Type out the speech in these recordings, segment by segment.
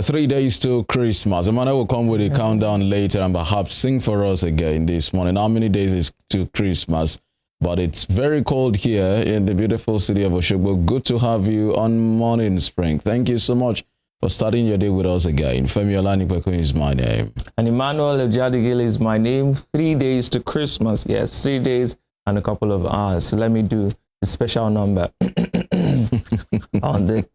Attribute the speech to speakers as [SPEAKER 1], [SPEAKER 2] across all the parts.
[SPEAKER 1] 3 days to Christmas. Emmanuel will come with a countdown later and perhaps sing for us again this morning. How many days is to Christmas? But it's very cold here in the beautiful city of Oshogbo. Good to have you on Morning Spring. Thank you so much for starting your day with us again. Femi Olanipeku is my name.
[SPEAKER 2] And Emmanuel Ejadigile is my name. 3 days to Christmas. Yes, 3 days and a couple of hours. So let me do the special number on the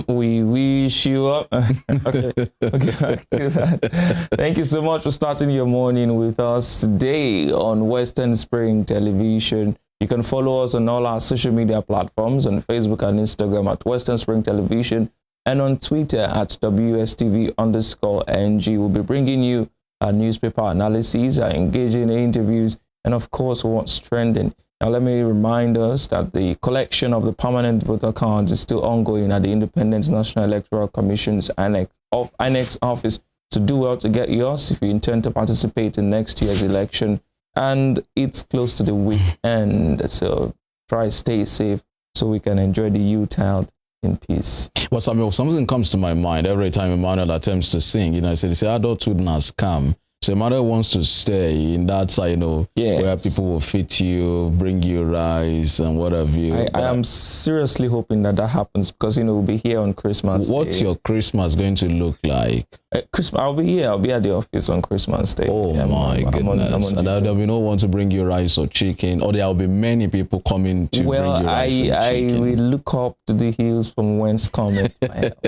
[SPEAKER 2] we wish you up. Okay, back to that. Thank you so much for starting your morning with us today on Western Spring Television. You can follow us on all our social media platforms, on Facebook and Instagram at Western Spring Television, and on Twitter at WSTV_NG. We'll be bringing you our newspaper analyses, our engaging interviews, and of course what's trending. Now, let me remind us that the collection of the permanent voter cards is still ongoing at the Independent National Electoral Commission's INEC office. So do well to get yours if you intend to participate in next year's election. And it's close to the weekend, so try to stay safe so we can enjoy the youth out in peace.
[SPEAKER 1] Well, Samuel, something comes to my mind every time Emmanuel attempts to sing. You know, I say adulthood has come. So Emmanuel wants to stay in that side, where people will fit you, bring you rice and what have you.
[SPEAKER 2] I am seriously hoping that happens because, we'll be here on Christmas
[SPEAKER 1] What's
[SPEAKER 2] Day.
[SPEAKER 1] your Christmas going to look like?
[SPEAKER 2] Christmas, I'll be here. I'll be at the office on Christmas Day.
[SPEAKER 1] Oh, yeah, my goodness. And there'll be no one to bring you rice or chicken, or there will be many people coming to bring you rice and chicken.
[SPEAKER 2] I will look up to the hills from whence cometh my help.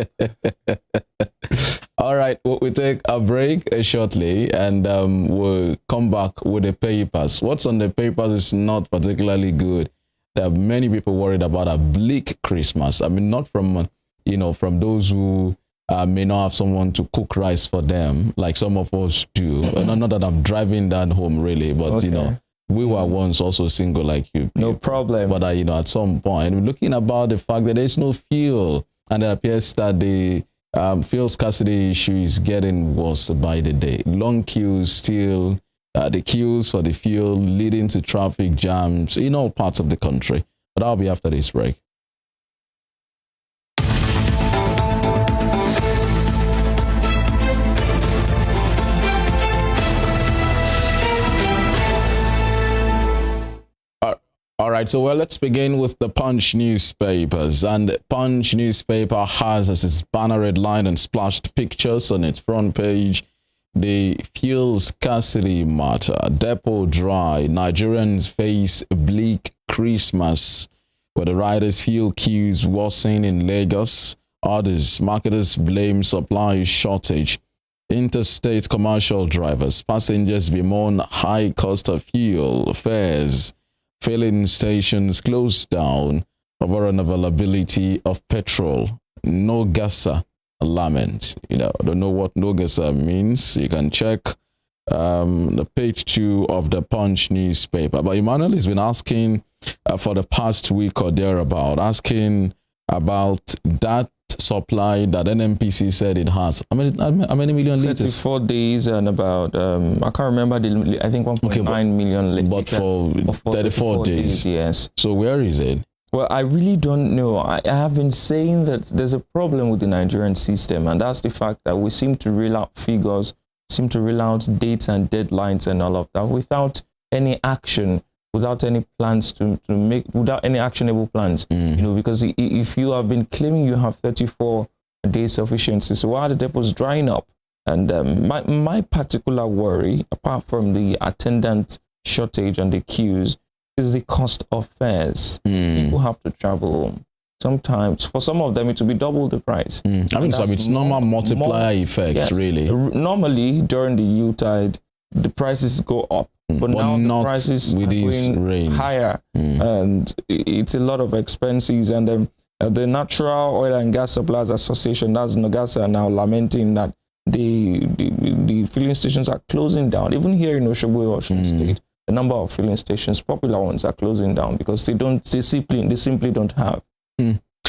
[SPEAKER 1] All right, we'll take a break shortly, and we'll come back with the papers. What's on the papers is not particularly good. There are many people worried about a bleak Christmas. I mean, not from, from those who may not have someone to cook rice for them, like some of us do. Not that I'm driving that home, really, but,
[SPEAKER 2] Okay.
[SPEAKER 1] we were once also single like you.
[SPEAKER 2] No problem.
[SPEAKER 1] But, at some point, we're looking about the fact that there's no fuel, and it appears that the fuel scarcity issue is getting worse by the day. Long queues still, the queues for the fuel leading to traffic jams in all parts of the country. But I'll be after this break. All right, so let's begin with the Punch newspapers. And the Punch newspaper has as its banner headline and splashed pictures on its front page, the fuel scarcity matter. Depot dry. Nigerians face a bleak Christmas, where the riders' fuel queues worsen in Lagos. Others, marketers blame supply shortage. Interstate commercial drivers, passengers bemoan high cost of fuel fares. Filling stations closed down over unavailability of petrol. No Gasa laments. I don't know what no Gasa means. You can check the page 2 of the Punch newspaper. But Emmanuel has been asking for the past week or thereabout, asking about that supply that NNPC said it has. How many million liters?
[SPEAKER 2] 34 days and about, I can't remember, I think 1.9 million liters.
[SPEAKER 1] But for 34 days.
[SPEAKER 2] Yes.
[SPEAKER 1] So where is it?
[SPEAKER 2] Well, I really don't know. I have been saying that there's a problem with the Nigerian system, and that's the fact that we seem to reel out figures, seem to reel out dates and deadlines and all of that without any action, without any plans to make, without any actionable plans, because if you have been claiming you have 34 days sufficiency, so why are the depots drying up? And my particular worry, apart from the attendant shortage and the queues, is the cost of fares. People have to travel. Sometimes, for some of them, it will be double the price.
[SPEAKER 1] It's normal multiplier effects, really.
[SPEAKER 2] Normally, during the Yuletide, the prices go up. But now the prices are going higher, and it's a lot of expenses. And the Natural Oil and Gas Suppliers Association, that's NOGASA, are now lamenting that the filling stations are closing down. Even here in Oshogbo, Osun State, the number of filling stations, popular ones, are closing down because they simply don't have.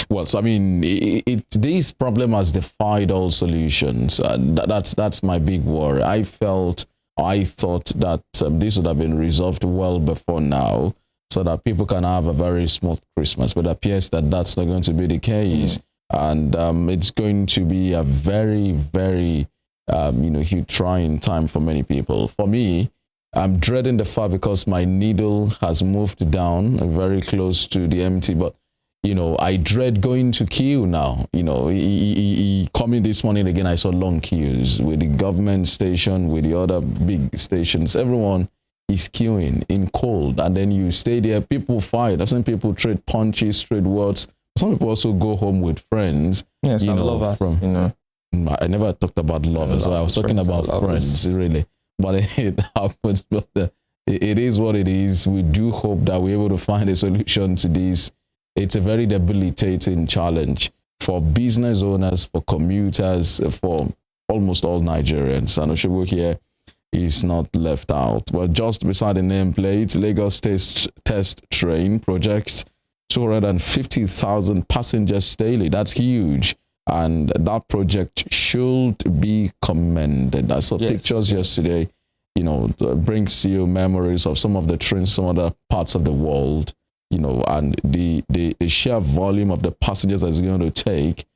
[SPEAKER 1] Well, so this problem has defied all solutions. That's my big worry. I thought that this would have been resolved well before now, so that people can have a very smooth Christmas. But it appears that that's not going to be the case. and it's going to be a very, very huge trying time for many people. For me, I'm dreading the fact because my needle has moved down very close to the empty, but I dread going to queue now. Coming this morning again, I saw long queues with the government station, with the other big stations. Everyone is queuing in cold, and then you stay there. People fight. I've seen people trade punches, trade words. Some people also go home with friends.
[SPEAKER 2] Yes, lovers,
[SPEAKER 1] I never talked about lovers, so I was talking about friends, really. But it happens. But it is what it is. We do hope that we're able to find a solution to this. It's a very debilitating challenge for business owners, for commuters, for almost all Nigerians. And Oshobo here is not left out. Well, just beside the nameplate, Lagos test train projects 250,000 passengers daily. That's huge. And that project should be commended. I saw pictures yesterday, brings you memories of some of the trains, some other parts of the world. And the sheer volume of the passengers that it's going to take,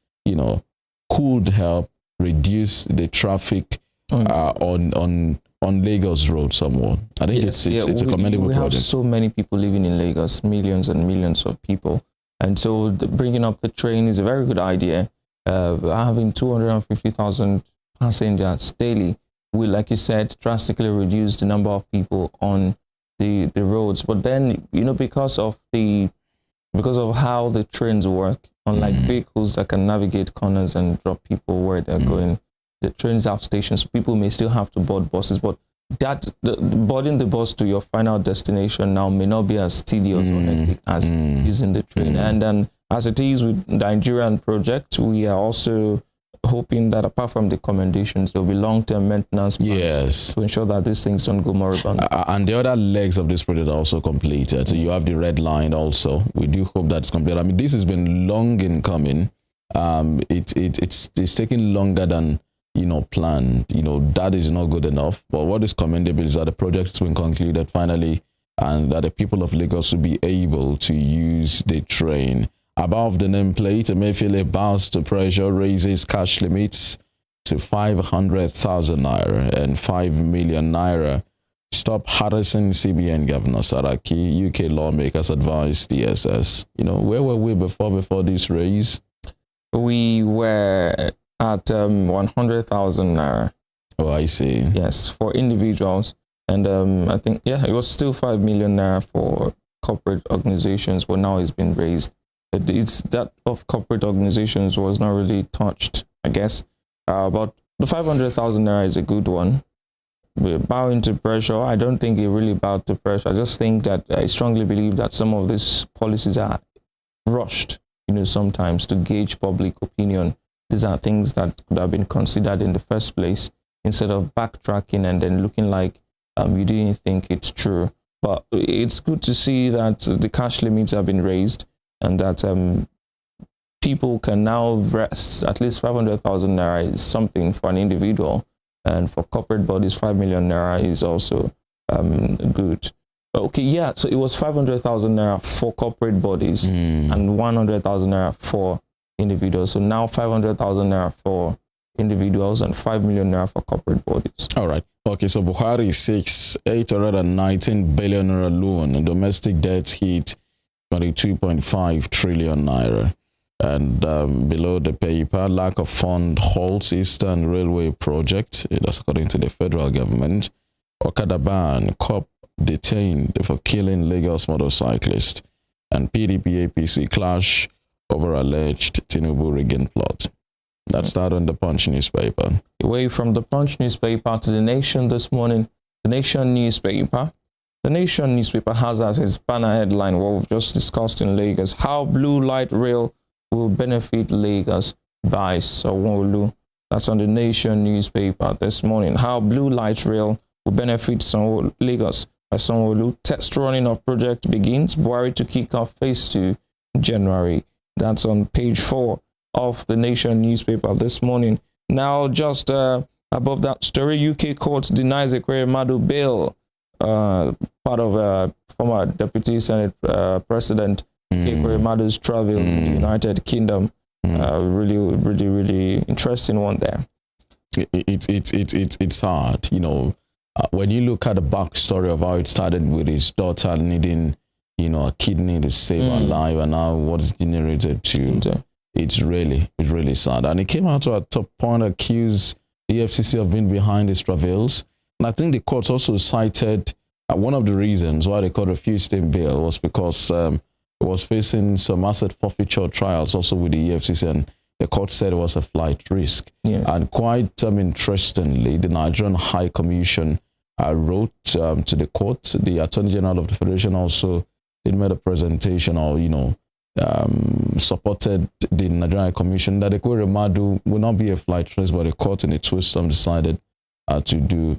[SPEAKER 1] could help reduce the traffic on Lagos Road somewhat. I think it's a commendable project.
[SPEAKER 2] We have so many people living in Lagos, millions and millions of people. And so bringing up the train is a very good idea. Having 250,000 passengers daily will, like you said, drastically reduce the number of people on the roads. But then, because of how the trains work, unlike vehicles that can navigate corners and drop people where they're going, the trains have stations, so people may still have to board buses. But boarding the bus to your final destination now may not be as tedious or hectic as using the train. And then, as it is with the Nigerian project, we are also hoping that apart from the commendations, there will be long-term maintenance plans to ensure that these things don't go moribund.
[SPEAKER 1] And the other legs of this project are also completed. So you have the red line also. We do hope that's complete. I mean, this has been long in coming. It's taking longer than planned. That is not good enough. But what is commendable is that the project has been concluded finally, and that the people of Lagos will be able to use the train. Above the nameplate, Emefiele bows to pressure, raises cash limits to 500,000 naira and 5 million naira. Stop harassing CBN Governor Saraki. UK lawmakers advise DSS. Where were we before this raise?
[SPEAKER 2] We were at 100,000 naira.
[SPEAKER 1] Oh, I see.
[SPEAKER 2] Yes, for individuals. And I think, it was still 5 million naira for corporate organizations, but now it's been raised. It's that of corporate organizations was not really touched, I guess. But the 500,000 naira is a good one. We're bowing to pressure. I don't think it really bowed to pressure. I just think that I strongly believe that some of these policies are rushed, sometimes to gauge public opinion. These are things that could have been considered in the first place instead of backtracking and then looking like you didn't think it's true. But it's good to see that the cash limits have been raised, and that people can now rest. At least 500,000 naira is something for an individual, and for corporate bodies, 5 million naira is also good. Okay, so it was 500,000 naira for corporate bodies and 100,000 naira for individuals. So now 500,000 naira for individuals and 5 million naira for corporate bodies.
[SPEAKER 1] All right. Okay, so Buhari seeks 819 billion naira loan, and domestic debt hit 22.5 trillion naira. And below the paper, lack of fund halts Eastern Railway project. That's according to the federal government. Okada ban, cop detained for killing Lagos motorcyclist. And PDP APC clash over alleged Tinubu rigging plot. That's that on the Punch newspaper.
[SPEAKER 2] Away from the Punch newspaper to the Nation this morning. The Nation newspaper. The Nation newspaper has as its banner headline what we've just discussed in Lagos: how Blue Light Rail will benefit Lagos by Sanwo-Olu. That's on the Nation newspaper this morning. How Blue Light Rail will benefit Lagos by Sanwo-Olu. Test running of project begins. Buhari to kick off phase 2 in January. That's on page 4 of the Nation newspaper this morning. Now, just above that story, UK court denies Ekweremadu bail. Part of former Deputy Senate President Ekwerimadu's travels in the United Kingdom. Really interesting one there.
[SPEAKER 1] It's hard, when you look at the backstory of how it started with his daughter needing, a kidney to save her life, and now what's generated to, it's really sad. And he came out to a top point, accuse the EFCC of being behind his travails. And I think the court also cited one of the reasons why the court refused him bail was because he was facing some asset forfeiture trials also with the EFCC, and the court said it was a flight risk.
[SPEAKER 2] Yes.
[SPEAKER 1] And quite interestingly, the Nigerian High Commission wrote to the court. The Attorney General of the Federation also made a presentation or, supported the Nigerian High Commission that Ekweremadu Madu will not be a flight risk, but the court in its wisdom decided to do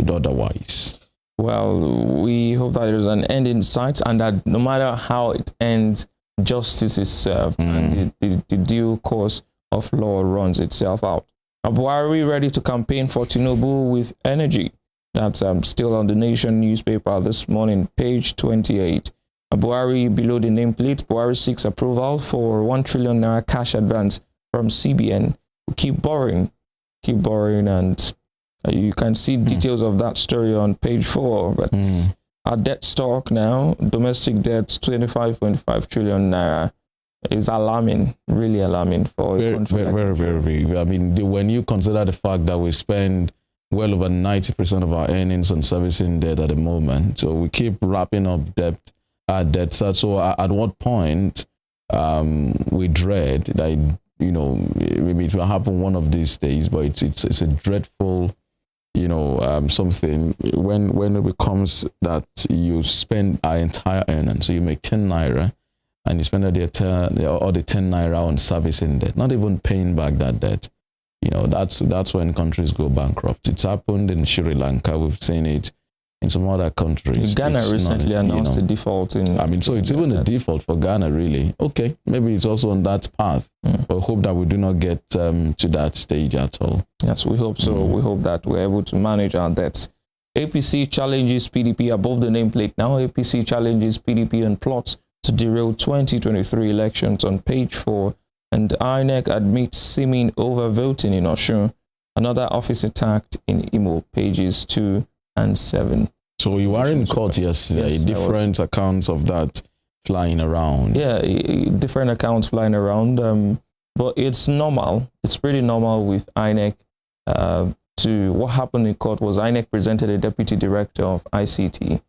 [SPEAKER 1] otherwise.
[SPEAKER 2] Well, we hope that there's an end in sight, and that no matter how it ends, justice is served and the due course of law runs itself out. Buhari ready to campaign for Tinubu with energy. That's still on the Nation newspaper this morning, page 28. Buhari below the nameplate. Buhari seeks approval for 1 trillion naira cash advance from CBN. Keep borrowing, and you can see details of that story on page 4. But our debt stock now, domestic debt, 25.5 trillion naira, is alarming, really alarming for a country.
[SPEAKER 1] Very. I mean, when you consider the fact that we spend well over 90% of our earnings on servicing debt at the moment, so we keep wrapping up debt. So at what point we dread that maybe it will happen one of these days, but it's a dreadful something when it becomes that you spend our entire earnings. So you make 10 naira and you spend all the 10 naira on servicing debt, not even paying back that debt. That's when countries go bankrupt. It's happened in Sri Lanka. We've seen it in some other countries.
[SPEAKER 2] Ghana recently announced a default
[SPEAKER 1] so it's even a default for Ghana, really. Okay, maybe it's also on that path. But I hope that we do not get to that stage at all.
[SPEAKER 2] Yes, we hope so. We hope that we're able to manage our debts. APC challenges PDP above the nameplate. Now APC challenges PDP and plots to derail 2023 elections on page 4. And INEC admits seeming overvoting in Osun. Another office attacked in Imo, pages 2 and 7.
[SPEAKER 1] So you are in court yesterday.
[SPEAKER 2] Yes,
[SPEAKER 1] different accounts of that flying around.
[SPEAKER 2] Yeah, different accounts flying around. But it's normal. It's pretty normal with INEC. What happened in court was INEC presented a deputy director of ICT,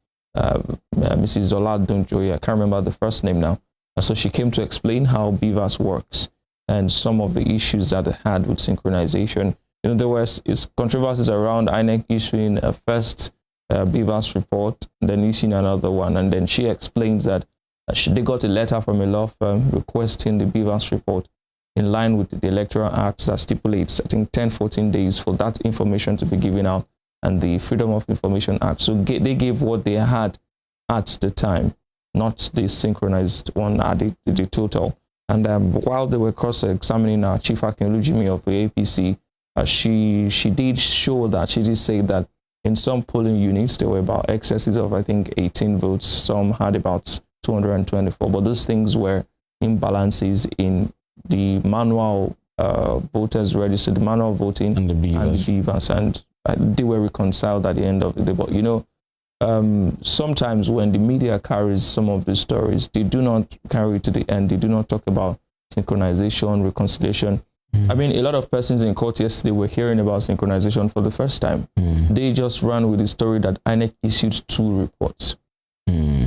[SPEAKER 2] Mrs. Zola Dunjoy. I can't remember the first name now. So she came to explain how BVAS works and some of the issues that they had with synchronization. There was controversies around INEC issuing a first BVAS report, then issuing another one. And then she explains that they got a letter from a law firm requesting the BVAS report in line with the Electoral Act that stipulates, I think, 10-14 days for that information to be given out, and the Freedom of Information Act. So they gave what they had at the time, not the synchronized one at the total. And while they were cross-examining our Chief Akinlujimi of the APC, she did show that, she did say that in some polling units, there were about excesses of, I think, 18 votes. Some had about 224, but those things were imbalances in the manual voters registered, the manual voting
[SPEAKER 1] and the BVAS.
[SPEAKER 2] And they were reconciled at the end of the day. But, sometimes when the media carries some of the stories, they do not carry it to the end. They do not talk about synchronization, reconciliation. I mean, a lot of persons in court yesterday were hearing about synchronization for the first time. They just ran with the story that INEC issued 2 reports,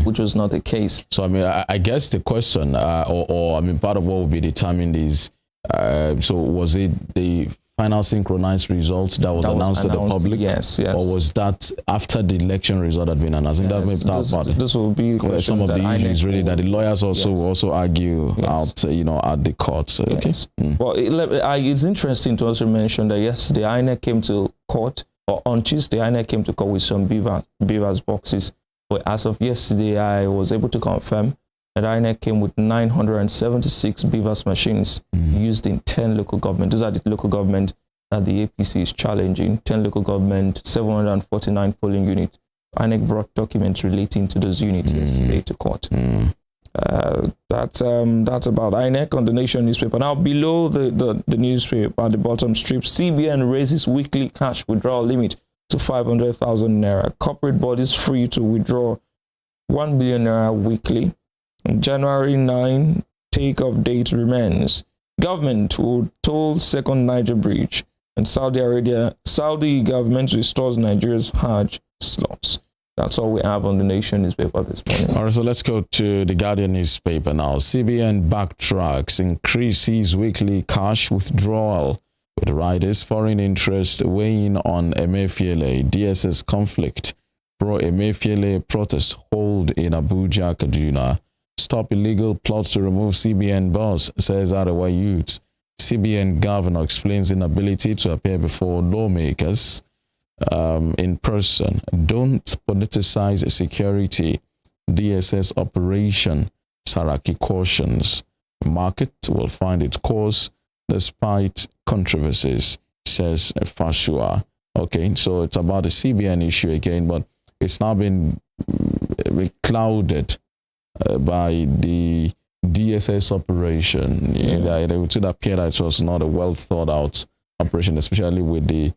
[SPEAKER 2] which was not the case.
[SPEAKER 1] So, I mean, I guess the question, part of what will be determined is, so was it the final synchronized results that was announced to the public?
[SPEAKER 2] Yes.
[SPEAKER 1] Or was that after the election result had been announced?
[SPEAKER 2] Yes, this will be
[SPEAKER 1] some of the issues really that the lawyers also argue out, at the courts.
[SPEAKER 2] Yes. Well, it's interesting to also mention that yesterday INEC came to court, or on Tuesday INEC came to court with some BVAS boxes. But as of yesterday, I was able to confirm that INEC came with 976 BVAS machines used in 10 local government. Those are the local government that the APC is challenging. 10 local government, 749 polling units. INEC brought documents relating to those units yesterday to court. That's about INEC on the Nation newspaper. Now, below the newspaper at the bottom strip, CBN raises weekly cash withdrawal limit to 500,000 naira. Corporate bodies free to withdraw 1 billion naira weekly. January 9, take-off date remains. Government will toll second Niger bridge, and Saudi government restores Nigeria's Hajj slots. That's all we have on the Nation newspaper this morning.
[SPEAKER 1] All right, so let's go to the Guardian newspaper now. CBN backtracks, increases weekly cash withdrawal with riders, foreign interest weighing on Emefiele, DSS conflict, pro-Emefiele protest hold in Abuja, Kaduna. Stop illegal plots to remove CBN boss, says Arewa youths. CBN governor explains inability to appear before lawmakers in person. Don't politicize security. DSS operation. Saraki cautions. Market will find its course despite controversies, says Fashua. Okay, so it's about the CBN issue again, but it's now been clouded by the DSS operation. It would appear that it was not a well thought out operation, especially with the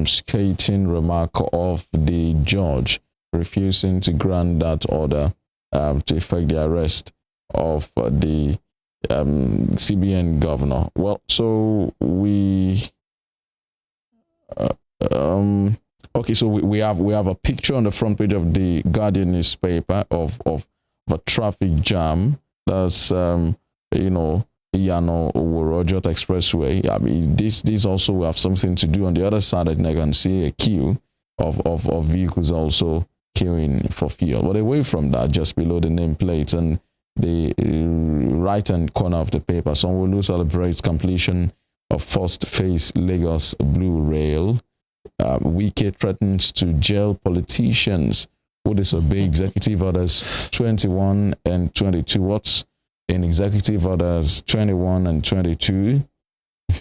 [SPEAKER 1] scathing remark of the judge refusing to grant that order to effect the arrest of the CBN governor. Well, so we okay, so we have a picture on the front page of the Guardian newspaper of a traffic jam. That's Iyano Oworo-Ojota Expressway. I mean, this also will have something to do on the other side. I can see a queue of vehicles also queuing for fuel. But away from that, just below the nameplates and the right-hand corner of the paper, Sanwo-Olu celebrates completion of first phase Lagos Blue Rail. Wike threatens to jail politicians who disobey executive orders 21 and 22. What's in executive orders 21 and 22?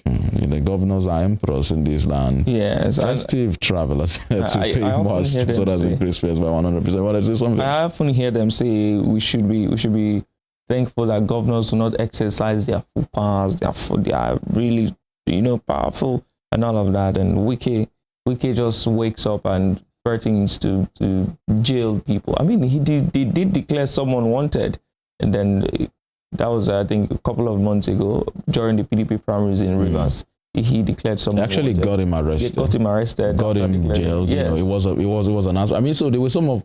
[SPEAKER 1] The governors are emperors in this land.
[SPEAKER 2] Yes.
[SPEAKER 1] Festive travelers to pay more, so that's increased fares by 100%. What is something?
[SPEAKER 2] I often hear them say we should be thankful that governors do not exercise their full powers. They are really, powerful and all of that. And Wike just wakes up and threatens to jail people. I mean, he did declare someone wanted, and then that was, I think, a couple of months ago during the PDP primaries in Rivers. He declared someone.
[SPEAKER 1] They actually got him arrested.
[SPEAKER 2] Got him arrested.
[SPEAKER 1] Got him jailed.
[SPEAKER 2] Yes.
[SPEAKER 1] It was an answer. I mean, so there were some of,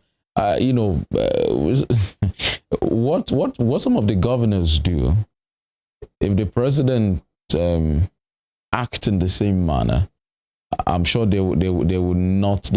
[SPEAKER 1] what some of the governors do if the president act in the same manner. I'm sure they would not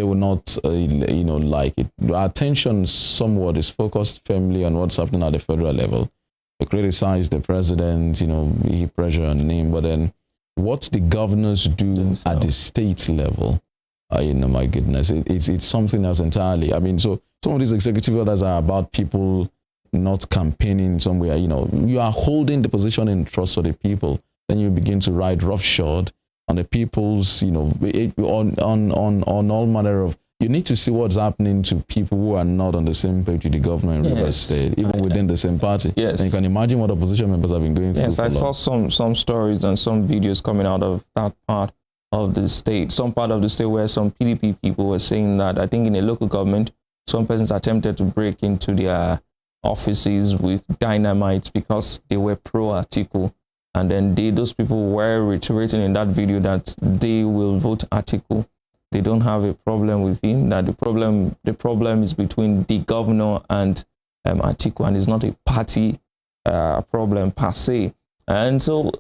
[SPEAKER 1] like it. Our attention somewhat is focused firmly on what's happening at the federal level. They criticize the president, he pressure on him, but then what the governors do at the state level, my goodness, it's something else entirely. I mean, so some of these executive orders are about people not campaigning somewhere. You are holding the position in trust for the people, then you begin to ride roughshod on the people's, on all manner of. You need to see what's happening to people who are not on the same page with the government in Rivers State, even within the same party.
[SPEAKER 2] Yes.
[SPEAKER 1] And you can imagine what opposition members have been going through.
[SPEAKER 2] Yes, I saw some stories and some videos coming out of that part of the state. Some part of the state where some PDP people were saying that, I think in a local government, some persons attempted to break into their offices with dynamite because they were pro-Atiku. And then those people were reiterating in that video that they will vote Atiku. They don't have a problem with him. That the problem is between the governor and Atiku, and it's not a party problem per se. And so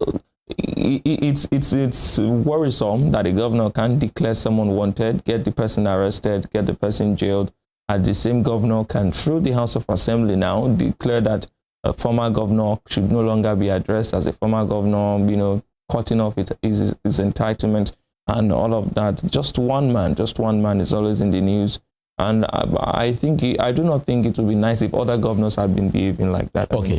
[SPEAKER 2] it's worrisome that the governor can declare someone wanted, get the person arrested, get the person jailed. And the same governor can, through the House of Assembly now, declare that a former governor should no longer be addressed as a former governor, cutting off his entitlement and all of that. Just one man is always in the news. And I do not think it would be nice if other governors had been behaving like that. The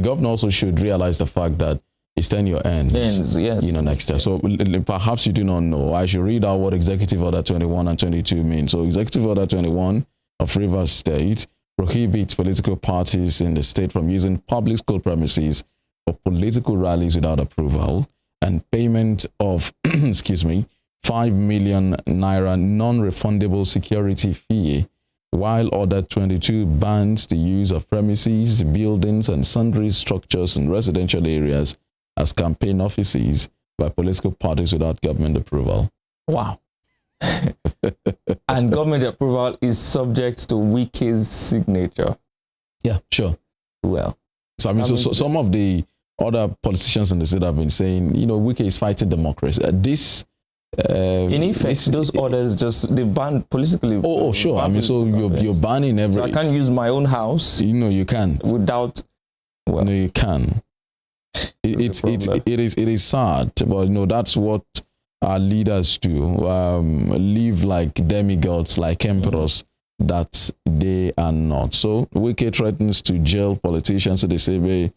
[SPEAKER 2] governor also should realize the fact that his tenure ends, yes.
[SPEAKER 1] Next year. So perhaps you do not know. I should read out what Executive Order 21 and 22 mean. So Executive Order 21 of Rivers State prohibits political parties in the state from using public school premises for political rallies without approval, and payment of, 5 million naira non-refundable security fee, while Order 22 bans the use of premises, buildings, and sundry structures in residential areas as campaign offices by political parties without government approval.
[SPEAKER 2] Wow. And government approval is subject to Wike's signature.
[SPEAKER 1] Yeah, sure.
[SPEAKER 2] Well,
[SPEAKER 1] so I mean, some of the other politicians in the state have been saying, Wike is fighting democracy.
[SPEAKER 2] In effect, those orders they ban politically.
[SPEAKER 1] Oh, sure. I mean, so you're banning every.
[SPEAKER 2] So I can't use my own house.
[SPEAKER 1] You can't.
[SPEAKER 2] Without.
[SPEAKER 1] Well, no, you can. It is sad, but that's what our leaders do. Live like demigods, like emperors. That they are not. So Wike threatens to jail politicians. So they say,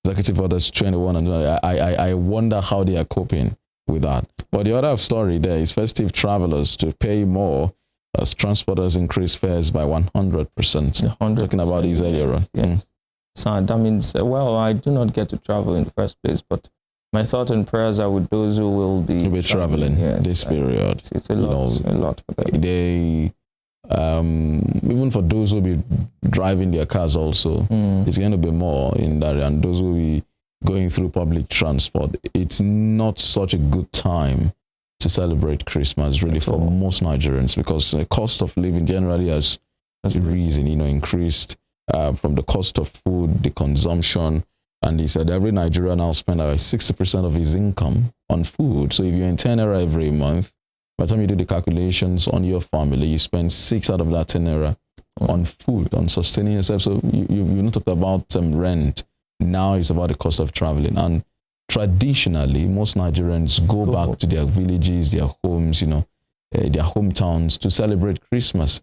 [SPEAKER 1] Executive Orders 21, and I wonder how they are coping with that. But the other story there is festive travelers to pay more as transporters increase fares by 100%. Talking about these earlier on.
[SPEAKER 2] Yes. So that means, I do not get to travel in the first place, but my thought and prayers are with those who will be
[SPEAKER 1] traveling this period.
[SPEAKER 2] It's a lot for them.
[SPEAKER 1] They, even for those who will be driving their cars also, it's going to be more in that, and those who will be going through public transport. It's not such a good time to celebrate Christmas, really, for most Nigerians, because the cost of living generally has risen, increased from the cost of food, the consumption. And he said every Nigerian now spends about 60% of his income on food. So if you're in 10 naira every month, by the time you do the calculations on your family, you spend 6 out of that 10 naira on food, on sustaining yourself. So you've not talked about rent. Now it's about the cost of traveling. And traditionally, most Nigerians go back to their villages, their homes, their hometowns to celebrate Christmas.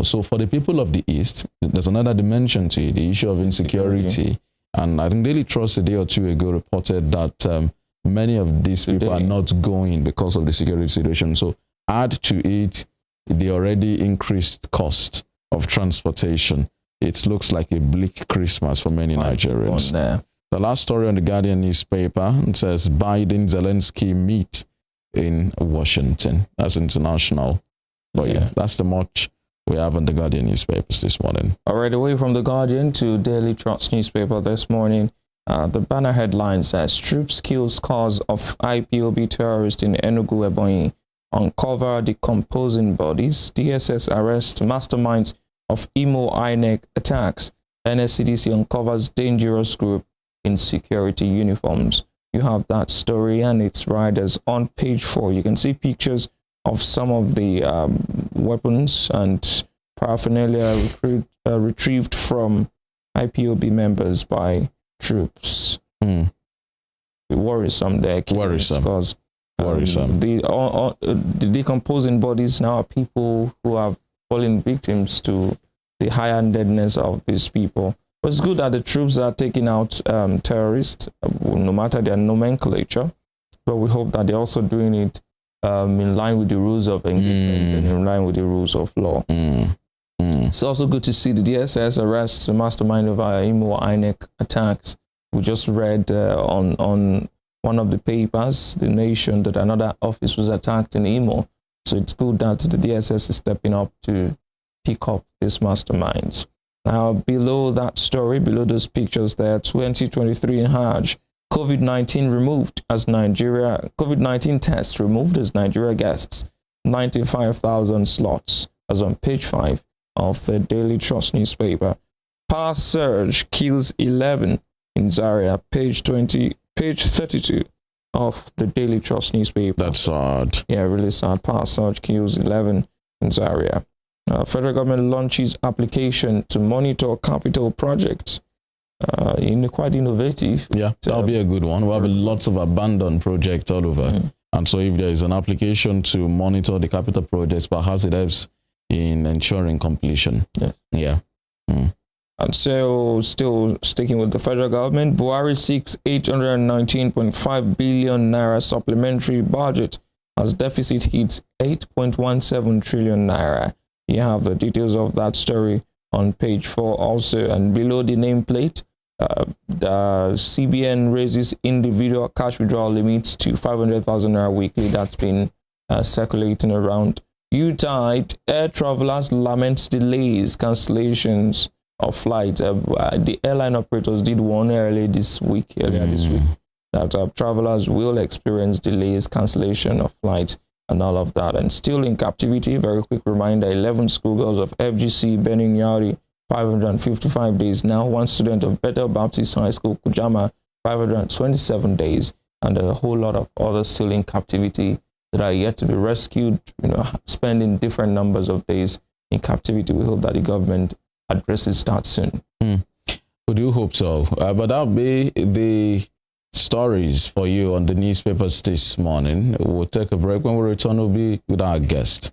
[SPEAKER 1] So for the people of the East, there's another dimension to it, the issue of insecurity. And I think Daily Trust a day or two ago reported that many of these people are not going because of the security situation. So add to it the already increased cost of transportation. It looks like a bleak Christmas for many Nigerians. The last story on the Guardian newspaper, it says Biden, Zelensky meet in Washington. That's international for you. That's the much we have on the Guardian newspapers this morning. All right, away from the Guardian to Daily Trust newspaper this morning. The banner headline says, Troops kills cause of IPOB terrorist in Enugu, Ebonyi. Uncover decomposing bodies. DSS arrest masterminds of Imo INEC attacks. NSCDC uncovers dangerous group in security uniforms. You have that story and its riders on page 4. You can see pictures of some of the weapons and paraphernalia retrieved from IPOB members by troops. Worrisome there. Worrisome.
[SPEAKER 2] Because
[SPEAKER 1] worrisome.
[SPEAKER 2] The decomposing bodies now are people who have fallen victims to the high-handedness of these people. But it's good that the troops are taking out terrorists, no matter their nomenclature. But we hope that they're also doing it in line with the rules of engagement and in line with the rules of law. It's also good to see the DSS arrest the mastermind of our Imo INEC attacks. We just read on one of the papers, The Nation, that another office was attacked in Imo. So it's good that the DSS is stepping up to pick up these masterminds. Now, below that story, below those pictures there, 2023 in Hajj, COVID-19 removed as Nigeria, COVID-19 tests removed as Nigeria guests, 95,000 slots, as on page 5 of the Daily Trust newspaper. Power surge kills 11 in Zaria, page 32 of the Daily Trust newspaper. That's sad. Yeah, really sad. Power surge kills 11 in Zaria. Federal government launches application to monitor capital projects. Quite innovative. Yeah, that'll be a good one. We'll have lots of abandoned projects all over. And so if there is an application to monitor the capital projects, perhaps it helps in ensuring completion. Yeah. And so, still sticking with the federal government, Buhari seeks 819.5 billion naira supplementary budget as deficit hits 8.17 trillion naira. You have the details of that story on page 4 also, and below the nameplate, the CBN raises individual cash withdrawal limits to 500,000 naira weekly. That's been circulating around. UTide, air travelers lament delays, cancellations of flights. The airline operators did warn earlier this week, that travelers will experience delays, cancellation of flights, and all of that. And still in captivity, very quick reminder, 11 schoolgirls of FGC Benin Yari, 555 days now. One student of Bethel Baptist High School, Kujama, 527 days. And a whole lot of others still in captivity that are yet to be rescued, spending different numbers of days in captivity. We hope that the government addresses that soon.
[SPEAKER 1] We do hope so. But that'll be the stories for you on the newspapers this morning. We'll take a break. When we return, we'll be with our guest.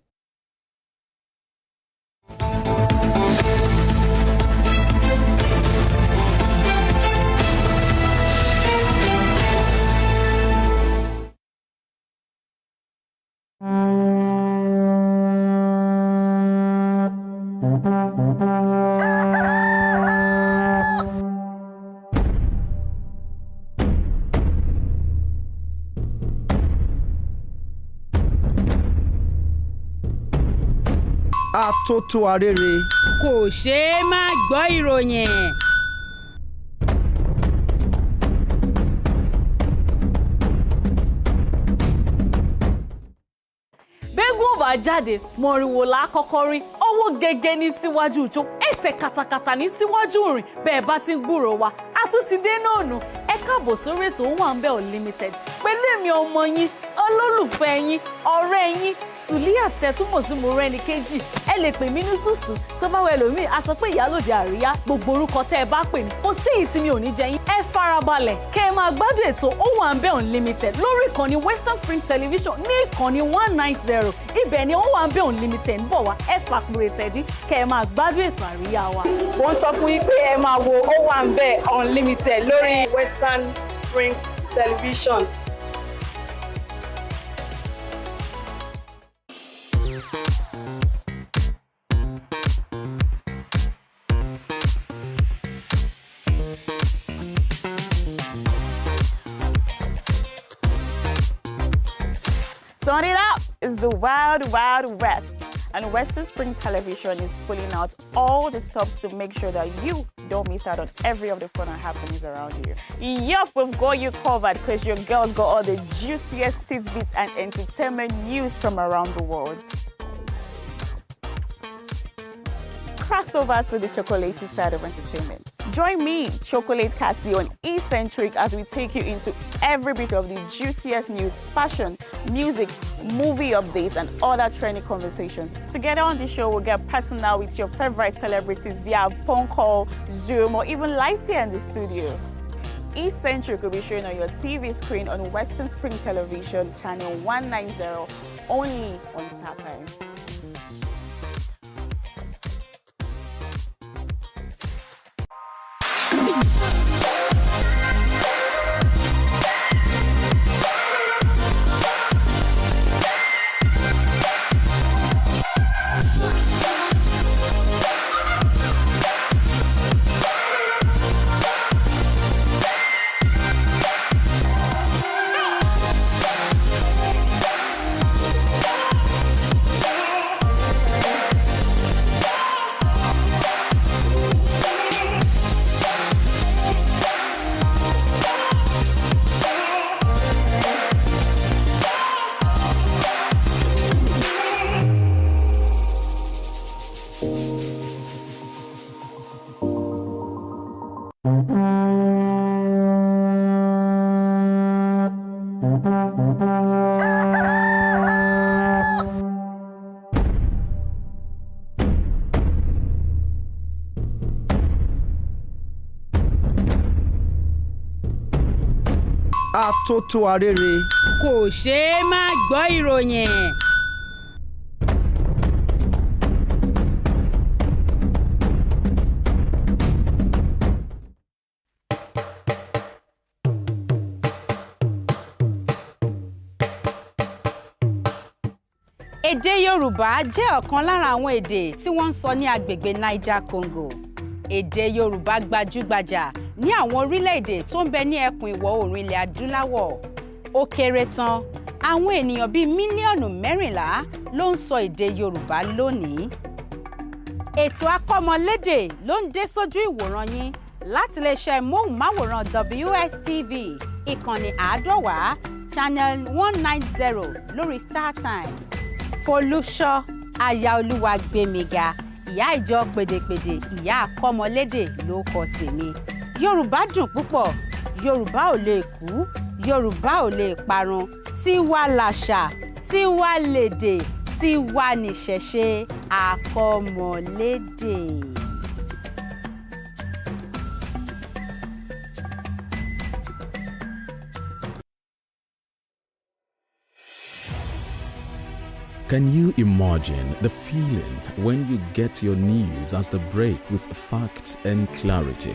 [SPEAKER 3] Atótó arére.
[SPEAKER 4] Kò ṣeé má gbọ́ ìròyìn. Bẹ́gùn bá jáde, mọ̀rìnwó la kọ́kọ́ rí, ọwọ́ gẹ́gẹ́ ní síwájú ìjó, ẹsẹ̀ kàtàkàtà ní síwájú rìn, bẹ́ẹ̀ bá ti ń gbúròó wa, a tún ti dé náà nù. Ẹ káàbọ̀ sórí ètò Owambe Unlimited pẹ̀lú èmi ọmọ yín, olólùfẹ́ yín, ọ̀rẹ́ yín, Suliat tẹ́túmọ̀ sí Morenikeji. Ẹ lè pè mí ní Susu, tó bá wẹ̀ lómi, a sọ pé ìyálòde àríyá, gbogbo orúkọ tẹ́ ẹ bá pè mí, kò sí èyí tí mi ò ní jẹ yín. Ẹ farabalẹ̀, kẹ́ ẹ máa gbádùn ètò Owambe Unlimited lórí ìkànnì Western Spring Television ní ìkànnì 190. Ibẹ̀ ni Owambe Unlimited ń bọ̀ wá, ẹ fàkùrẹ̀ tẹ̀dí, kẹ́ ẹ máa gbádùn ètò àríyá wa.
[SPEAKER 5] Wọ́n sọ fún yín pé ẹ máa wo Owambe Unlimited lórí Western Spring Television.
[SPEAKER 6] Turn it up! It's the Wild Wild West, and Western Spring Television is pulling out all the stops to make sure that you don't miss out on every of the fun and happenings around you. Yup, we've got you covered because your girls got all the juiciest tidbits and entertainment news from around the world. Cross over to the chocolatey side of entertainment. Join me, Chocolate Cathy, on Eccentric as we take you into every bit of the juiciest news, fashion, music, movie updates, and other trending conversations. Together on the show, we'll get personal with your favorite celebrities via phone call, Zoom, or even live here in the studio. Eccentric will be shown on your TV screen on Western Spring Television, channel 190, only on StarTimes.
[SPEAKER 3] Atótó arére.
[SPEAKER 4] Kò ṣeé má gbọ́ ìròyìn.
[SPEAKER 3] Èdè Yorùbá jẹ́ ọ̀kan lára àwọn èdè tí wọ́n ń sọ ní agbègbè Niger Congo. Èdè Yorùbá gbajúgbajà ní àwọn orílẹ̀-èdè tó ń bẹ ní ẹkùn ìwọ̀ oòrùn ilẹ̀ adúláwọ̀. Ó kéré tán, àwọn ènìyàn bíi mílíọ̀nù 14 ló ń sọ èdè Yorùbá lónìí. Ètò akọ́mọlédè ló ń dé sójú ìwòran yín láti iléeṣẹ́ móhùnmáwòrán WSTV ìkànnì 102 channel 190 lórí StarTimes. Folúṣọ́ Ayaolúwagbémiga, ìyá ìjọ pèdèpèdè, ìyá akọ́mọlédè ló kọ tèmi. Yorùbá dùn púpọ̀, Yorùbá ò lè kú, Yorùbá ò lè parun. Tiwa làṣà, tiwa lèdè, tiwa nìṣẹ̀ṣe akọ́mọlédè.
[SPEAKER 1] Can you imagine the feeling when you get your news as the break with facts and clarity?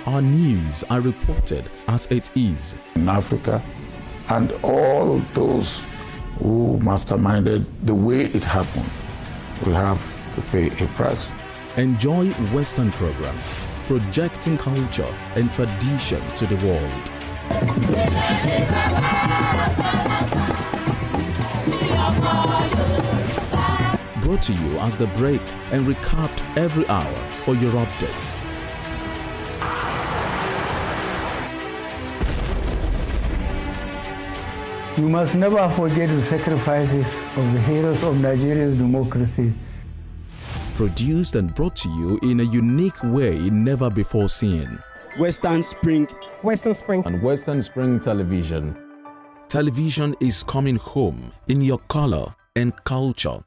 [SPEAKER 1] Our news are reported as it is.
[SPEAKER 7] In Africa, and all those who masterminded the way it happened, we have to pay a price.
[SPEAKER 1] Enjoy Western programs, projecting culture and tradition to the world. Brought to you as the break and recapped every hour for your update.
[SPEAKER 8] You must never forget the sacrifices of the heroes of Nigeria's democracy.
[SPEAKER 1] Produced and brought to you in a unique way never before seen.
[SPEAKER 9] Western Spring.
[SPEAKER 10] Western Spring.
[SPEAKER 1] And Western Spring Television. Television is coming home in your color and culture.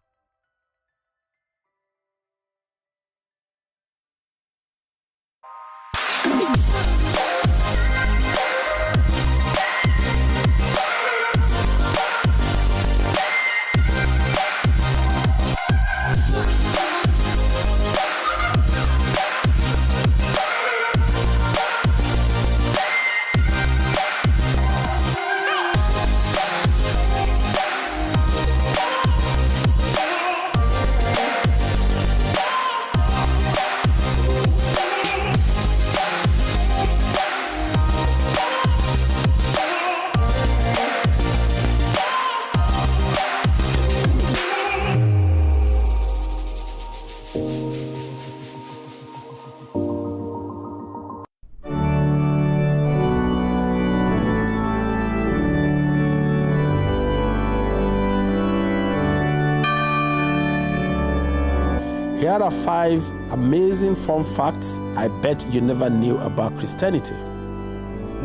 [SPEAKER 9] Here are 5 amazing fun facts I bet you never knew about Christianity.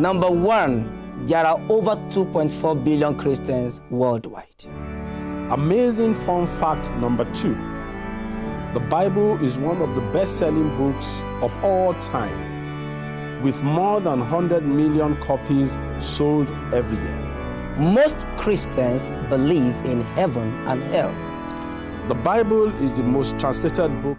[SPEAKER 11] Number 1, there are over 2.4 billion Christians worldwide.
[SPEAKER 9] Amazing fun fact number 2. The Bible is one of the best-selling books of all time, with more than 100 million copies sold every year.
[SPEAKER 11] Most Christians believe in heaven and hell.
[SPEAKER 9] The Bible is the most translated book.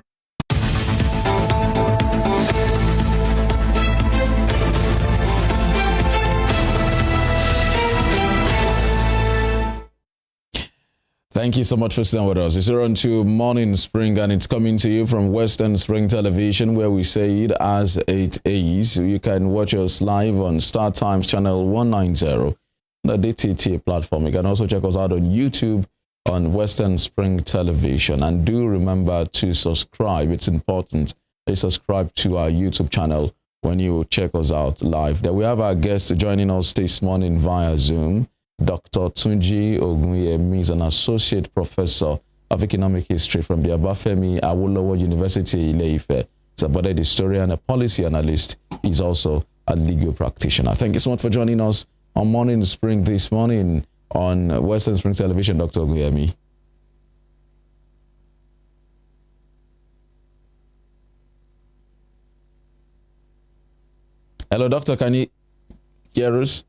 [SPEAKER 1] Thank you so much for staying with us. It's on to Morning Spring, and it's coming to you from Western Spring Television, where we say it as it is. You can watch us live on StarTimes channel 190, the DTT platform. You can also check us out on YouTube on Western Spring Television, and do remember to subscribe. It's important to subscribe to our YouTube channel when you check us out live. There we have our guest joining us this morning via Zoom. Dr. Tunji Ogunyemi is an associate professor of economic history from the Obafemi Awolowo University, Ile-Ife. He's a budded historian, a policy analyst. He's also a legal practitioner. Thank you so much for joining us on Morning Spring this morning on Western Spring Television, Dr. Ogunyemi. Hello, Doctor. Can you hear us?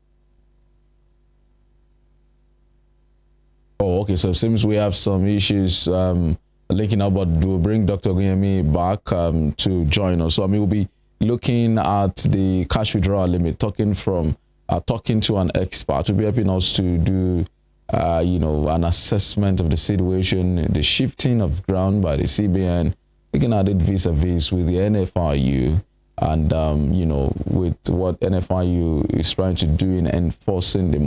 [SPEAKER 1] Oh, okay. So it seems we have some issues linking up, but we'll bring Dr. Ogunyemi back to join us. So, I mean, we'll be looking at the cash withdrawal limit, talking from talking to an expert to be helping us to do, an assessment of the situation, the shifting of ground by the CBN, looking at it vis-a-vis with the NFIU, and, with what NFIU is trying to do in enforcing the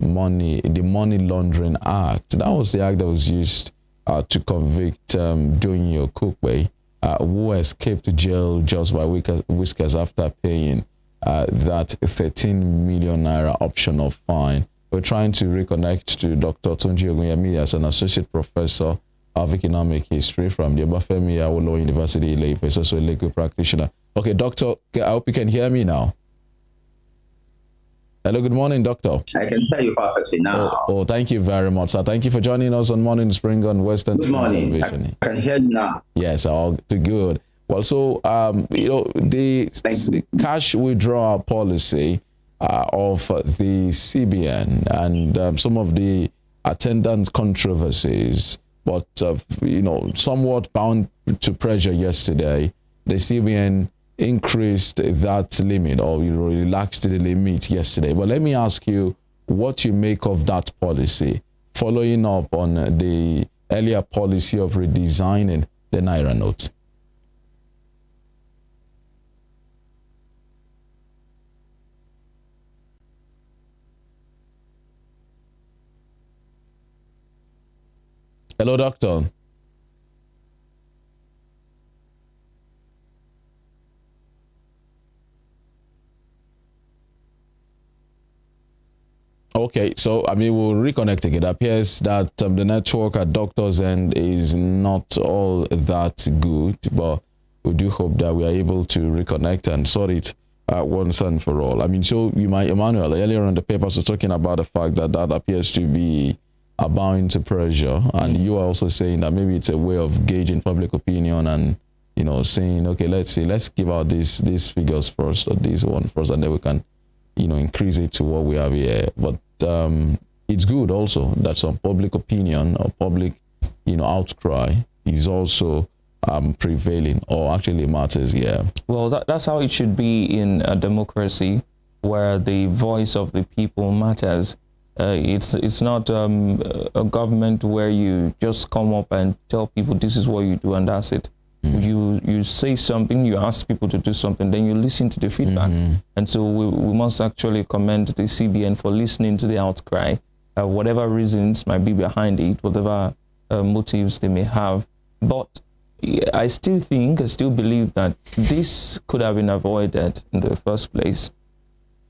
[SPEAKER 1] Money Laundering Act. That was the act that was used to convict Doyin Okupe, who escaped jail just by whiskers after paying that 13 million naira optional fine. We're trying to reconnect to Dr. Tunji Ogunyemi as an associate professor of economic history from the Obafemi Awolowo University, Ile-Ife. He's also a legal practitioner. Okay, doctor, I hope you can hear me now. Hello, good morning, doctor.
[SPEAKER 10] I can hear you perfectly now.
[SPEAKER 1] Oh, thank you very much, sir. Thank you for joining us on Morning Spring on Western
[SPEAKER 10] Good morning.
[SPEAKER 1] Television.
[SPEAKER 10] I can hear you now.
[SPEAKER 1] Yes, all good. Well, so, the cash withdrawal policy of the CBN and some of the attendant controversies, but, somewhat bound to pressure yesterday, the CBN increased that limit, or relaxed the limit yesterday. But let me ask you what you make of that policy, following up on the earlier policy of redesigning the Naira note. Hello, doctor. Okay, so we'll reconnect again. It appears that the network at doctor's end is not all that good, but we do hope that we are able to reconnect and sort it once and for all. Emmanuel, earlier on the papers were talking about the fact that appears to be bowing to pressure, and you are also saying that maybe it's a way of gauging public opinion and saying, okay, let's give out these figures first, or this one first, and then we can increase it to what we have here. But it's good also that some public opinion or public outcry is also prevailing, or actually matters.
[SPEAKER 2] Well, that's how it should be in a democracy, where the voice of the people matters. It's not a government where you just come up and tell people this is what you do and that's it. You say something, you ask people to do something, then you listen to the feedback. And so we must actually commend the CBN for listening to the outcry, whatever reasons might be behind it, whatever motives they may have. But I still believe that this could have been avoided in the first place.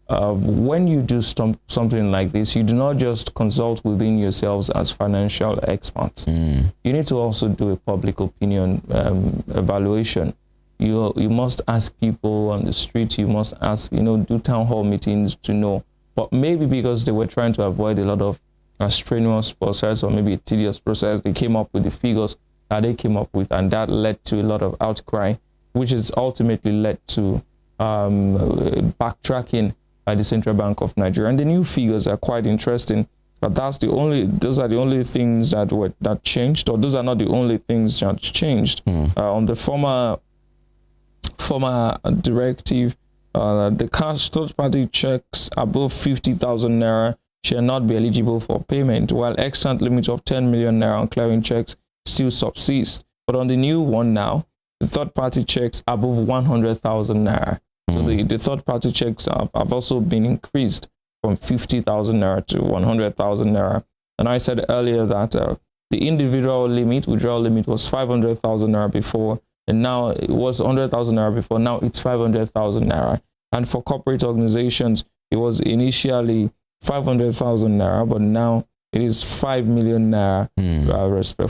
[SPEAKER 2] When you do something like this, you do not just consult within yourselves as financial experts. You need to also do a public opinion evaluation. You must ask people on the street. You must ask, do town hall meetings to know. But maybe because they were trying to avoid a lot of strenuous process, or maybe a tedious process, they came up with the figures that they came up with, and that led to a lot of outcry, which has ultimately led to backtracking by the Central Bank of Nigeria. And the new figures are quite interesting, but those are the only things that changed, or those are not the only things that changed. On the former directive, the cash third-party checks above 50,000 naira shall not be eligible for payment, while extant limit of 10 million naira on clearing checks still subsists. But on the new one now, the third-party checks above 100,000 naira. So the third-party checks have also been increased from 50,000 naira to 100,000 naira. And I said earlier that the individual withdrawal limit was 500,000 naira before, and now it was 100,000 naira before. Now it's 500,000 naira. And for corporate organizations, it was initially 500,000 naira, but now it is 5 million naira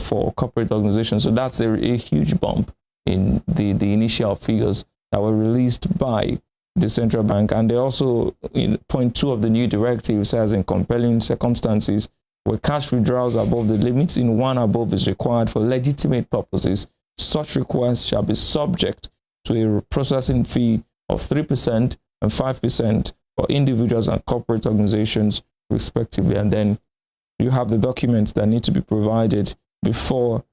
[SPEAKER 2] for corporate organizations. So that's a huge bump in the initial figures that were released by the central bank. And they also, in point 2 of the new directive, says in compelling circumstances where cash withdrawals above the limits in one above is required for legitimate purposes, such requests shall be subject to a processing fee of 3% and 5% for individuals and corporate organizations, respectively. And then you have the documents that need to be provided before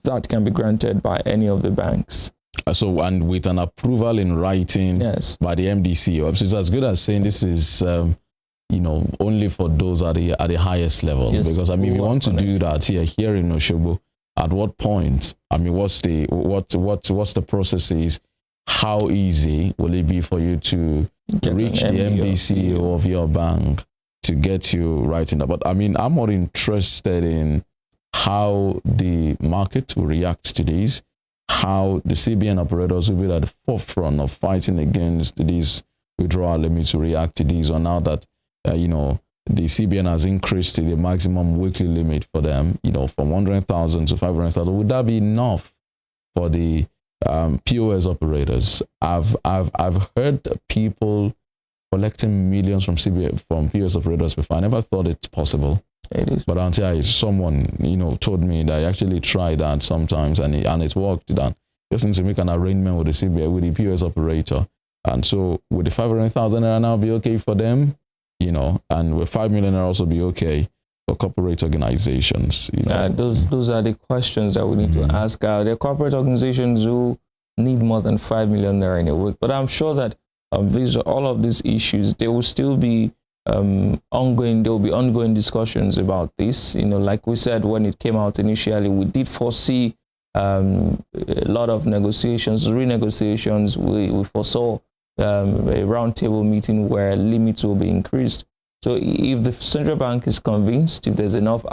[SPEAKER 2] that can be granted by any of the banks.
[SPEAKER 1] So, and with an approval in writing by the MDC, it's as good as saying this is, only for those at the highest level. Yes. Because I mean, if you want to do that here in Osogbo, at what point? I mean, what's the processes? How easy will it be for you to reach the MD of your bank to get you right in that? But I mean, I'm more interested in how the market will react to this, how the CBN operators will be at the forefront of fighting against these withdrawal limits to react to these, or now that, the CBN has increased the maximum weekly limit for them, from 100,000 to 500,000. Would that be enough for the POS operators? I've heard people collecting millions from POS operators before. I never thought it's possible.
[SPEAKER 2] It is.
[SPEAKER 1] But until someone, told me that I actually tried that sometimes and it worked, that just need to make an arrangement with the CBN, with the POS operator. And so would the 500,000 now be okay for them? And with 5 million also be okay for corporate organizations?
[SPEAKER 2] Those are the questions that we need to ask. There are corporate organizations who need more than 5 million naira in a week. But I'm sure that all of these issues, there will still be ongoing. There will be ongoing discussions about this. Like we said when it came out initially, we did foresee a lot of negotiations, renegotiations. We foresaw a roundtable meeting where limits will be increased. So if the central bank is convinced, if there's enough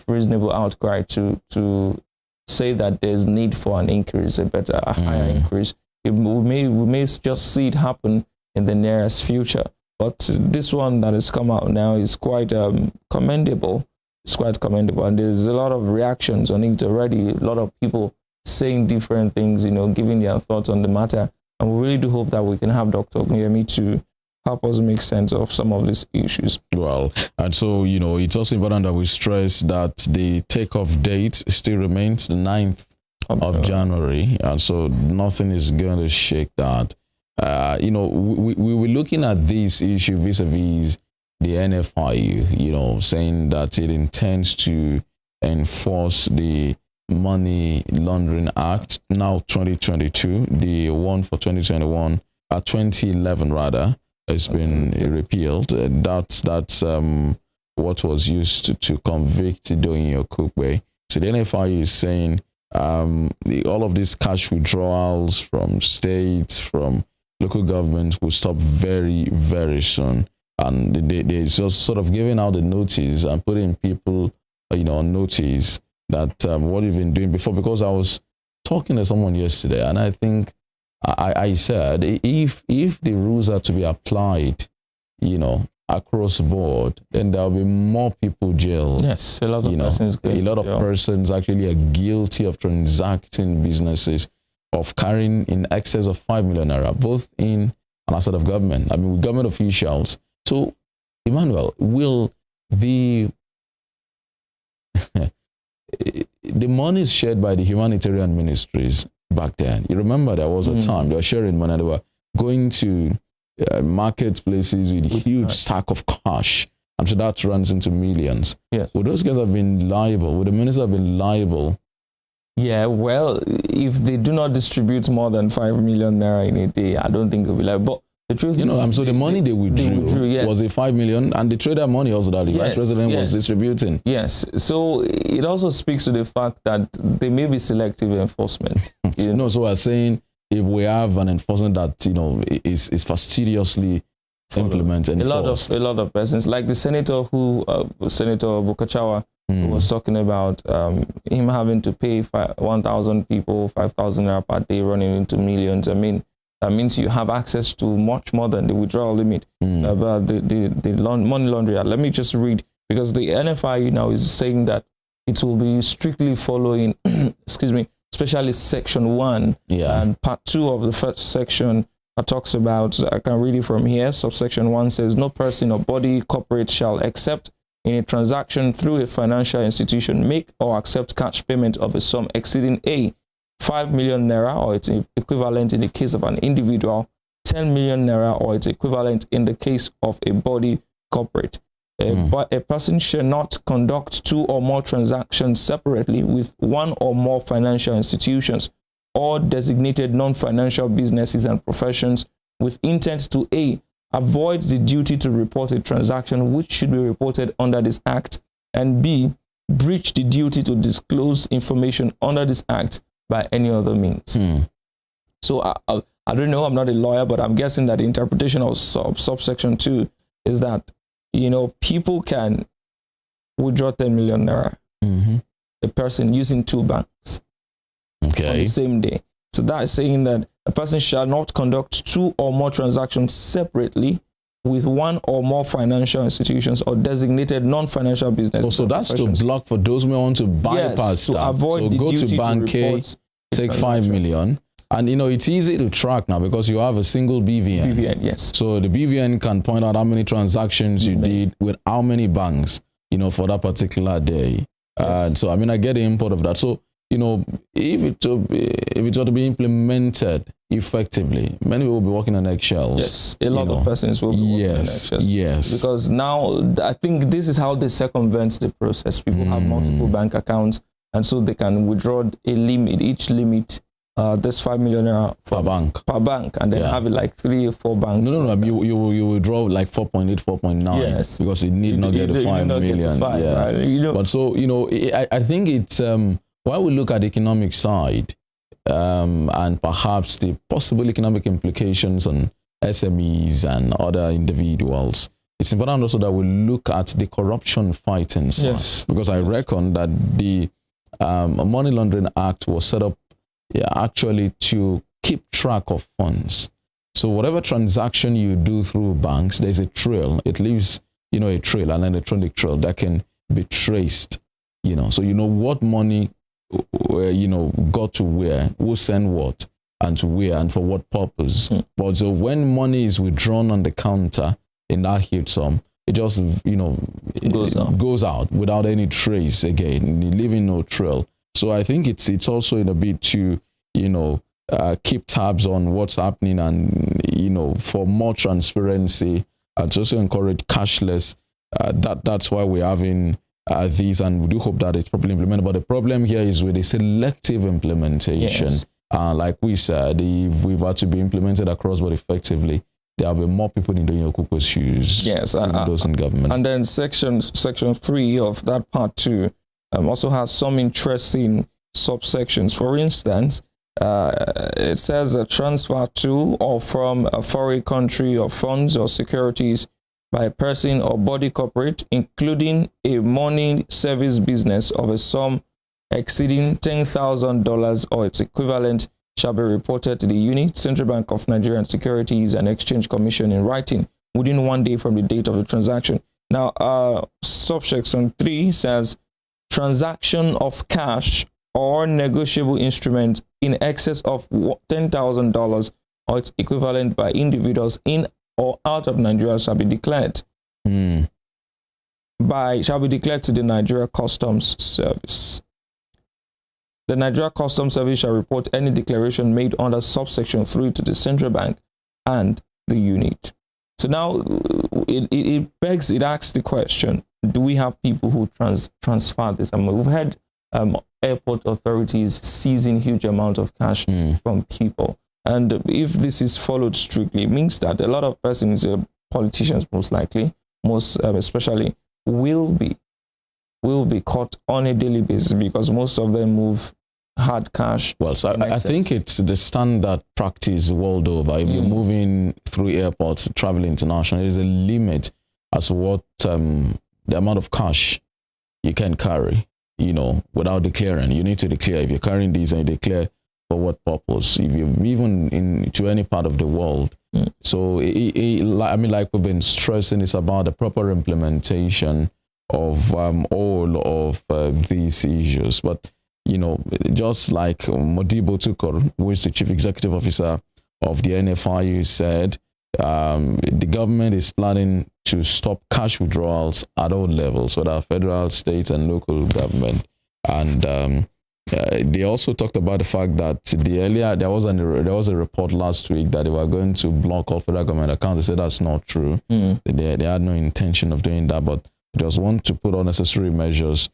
[SPEAKER 2] reasonable outcry to say that there's need for an increase, a higher increase, we may just see it happen in the nearest future. But this one that has come out now is quite commendable. It's quite commendable, and there's a lot of reactions on it already. A lot of people saying different things, giving their thoughts on the matter. And we really do hope that we can have Dr. Ogunyemi to help us make sense of some of these issues.
[SPEAKER 1] Well, and so, it's also important that we stress that the takeoff date still remains the 9th of January. And so nothing is going to shake that. We were looking at this issue vis-a-vis the NFIU, saying that it intends to enforce the Money Laundering Act, now 2022, the one for 2021, 2011 rather, has been repealed. That's what was used to convict Doyin Okupe. So the NFIU is saying all of these cash withdrawals from states, from local governments will stop very, very soon. And they just sort of giving out the notice and putting people, on notice that what you've been doing before. Because I was talking to someone yesterday, and I think I said, if the rules are to be applied, across the board, then there'll be more people jailed.
[SPEAKER 2] Yes, a lot of
[SPEAKER 1] persons actually are guilty of transacting businesses, of carrying in excess of 5 million naira, both in and outside of government. I mean, with government officials. So, Emmanuel, will the money shared by the humanitarian ministries back then? You remember there was a time they were sharing money. They were going to marketplaces with huge stack of cash. I'm sure that runs into millions.
[SPEAKER 2] Yes.
[SPEAKER 1] Would those guys have been liable? Would the minister have been liable?
[SPEAKER 2] Yeah, well, if they do not distribute more than 5 million naira in a day, I don't think it'll be liable. But the truth is,
[SPEAKER 1] so the money they withdrew
[SPEAKER 2] yes.
[SPEAKER 1] was a 5 million, and the trader money also that the vice president was distributing.
[SPEAKER 2] Yes, so it also speaks to the fact that there may be selective enforcement.
[SPEAKER 1] No, so we're saying if we have an enforcement that is fastidiously implemented,
[SPEAKER 2] a lot of persons, like the senator Senator Bukachawa, who was talking about him having to pay 1,000 people 5,000 naira per day, running into millions. I mean, that means you have access to much more than the withdrawal limit about the money laundering. Let me just read, because the NFIU now is saying that it will be strictly following, especially Section 1 and Part 2 of the first section that talks about, I can read it from here. Subsection 1 says, no person or body corporate shall accept in a transaction through a financial institution make or accept cash payment of a sum exceeding 5 million naira or its equivalent in the case of an individual, 10 million naira or its equivalent in the case of a body corporate. But a person shall not conduct 2 or more transactions separately with one or more financial institutions or designated non-financial businesses and professions with intent to A, avoid the duty to report a transaction which should be reported under this Act, and B, breach the duty to disclose information under this Act by any other means. So I don't know, I'm not a lawyer, but I'm guessing that the interpretation of subsection 2 is that, people can withdraw 10 million naira, a person using 2 banks on the same day. So that is saying that a person shall not conduct 2 or more transactions separately with 1 or more financial institutions or designated non-financial businesses.
[SPEAKER 1] So that's to block for those who want to bypass
[SPEAKER 2] to
[SPEAKER 1] that.
[SPEAKER 2] avoid the
[SPEAKER 1] go
[SPEAKER 2] duty
[SPEAKER 1] to Bank K, take 5 million. And it's easy to track now because you have a single BVN.
[SPEAKER 2] BVN, yes.
[SPEAKER 1] So the BVN can point out how many transactions you did with how many banks, for that particular day.
[SPEAKER 2] Yes.
[SPEAKER 1] So I get the import of that. So if it were to be implemented effectively, many people will be working on eggshells.
[SPEAKER 2] Yes, a lot of persons will be working on eggshells.
[SPEAKER 1] Yes.
[SPEAKER 2] Because now I think this is how they circumvent the process. People have multiple bank accounts, and so they can withdraw a limit, each limit. This 5 million per bank, and then have it like 3 or 4 banks.
[SPEAKER 1] No. You withdraw like 4.8, 4.9.
[SPEAKER 2] Yes,
[SPEAKER 1] because it need not get to 5 million.
[SPEAKER 2] Right?
[SPEAKER 1] But so I think it's while we look at the economic side, and perhaps the possible economic implications on SMEs and other individuals, it's important also that we look at the corruption fighting side.
[SPEAKER 2] Yes.
[SPEAKER 1] Because I reckon that the Money Laundering Act was set up actually to keep track of funds. So whatever transaction you do through banks, there's a trail. It leaves, a trail, an electronic trail that can be traced. So what money, got to where, who sent what, and to where, and for what purpose. But so when money is withdrawn on the counter in that huge sum, it just, goes out without any trace again, leaving no trail. So I think it's also in a bit to, keep tabs on what's happening and, for more transparency, to also encourage cashless. That's why we're having these, and we do hope that it's properly implemented. But the problem here is with the selective implementation.
[SPEAKER 2] Yes.
[SPEAKER 1] Like we said, if we've had to be implemented across board effectively, there will be more people in doing Okuko's shoes.
[SPEAKER 2] Yes,
[SPEAKER 1] those in government.
[SPEAKER 2] And then section 3 of that part 2 also has some interesting subsections. For instance, it says a transfer to or from a foreign country of funds or securities by a person or body corporate, including a money service business of a sum exceeding $10,000 or its equivalent, shall be reported to the unit, Central Bank of Nigeria Securities and Exchange Commission in writing within 1 day from the date of the transaction. Now, subsection 3 says transaction of cash or negotiable instrument in excess of $10,000 or its equivalent by individuals in or out of Nigeria shall be declared to the Nigeria Customs Service. The Nigeria Customs Service shall report any declaration made under subsection 3 to the Central Bank and the unit. So now it asks the question, do we have people who transfer this? We've had airport authorities seizing huge amounts of cash from people. And if this is followed strictly, it means that a lot of persons, politicians most likely, especially, will be caught on a daily basis because most of them move hard cash.
[SPEAKER 1] Well, so I think it's the standard practice world over. If you're moving through airports, traveling internationally, there's a limit as to what the amount of cash you can carry, without declaring. You need to declare. If you're carrying these, and you declare for what purpose, if you're even to any part of the world. So, like we've been stressing, it's about the proper implementation of all of these issues. But, just like Modibo Tukur, who is the Chief Executive Officer of the NFIU, said, the government is planning to stop cash withdrawals at all levels, whether federal, state, and local government. And they also talked about the fact that there was a report last week that they were going to block all federal government accounts. They said that's not true. They had no intention of doing that, but they just want to put all necessary measures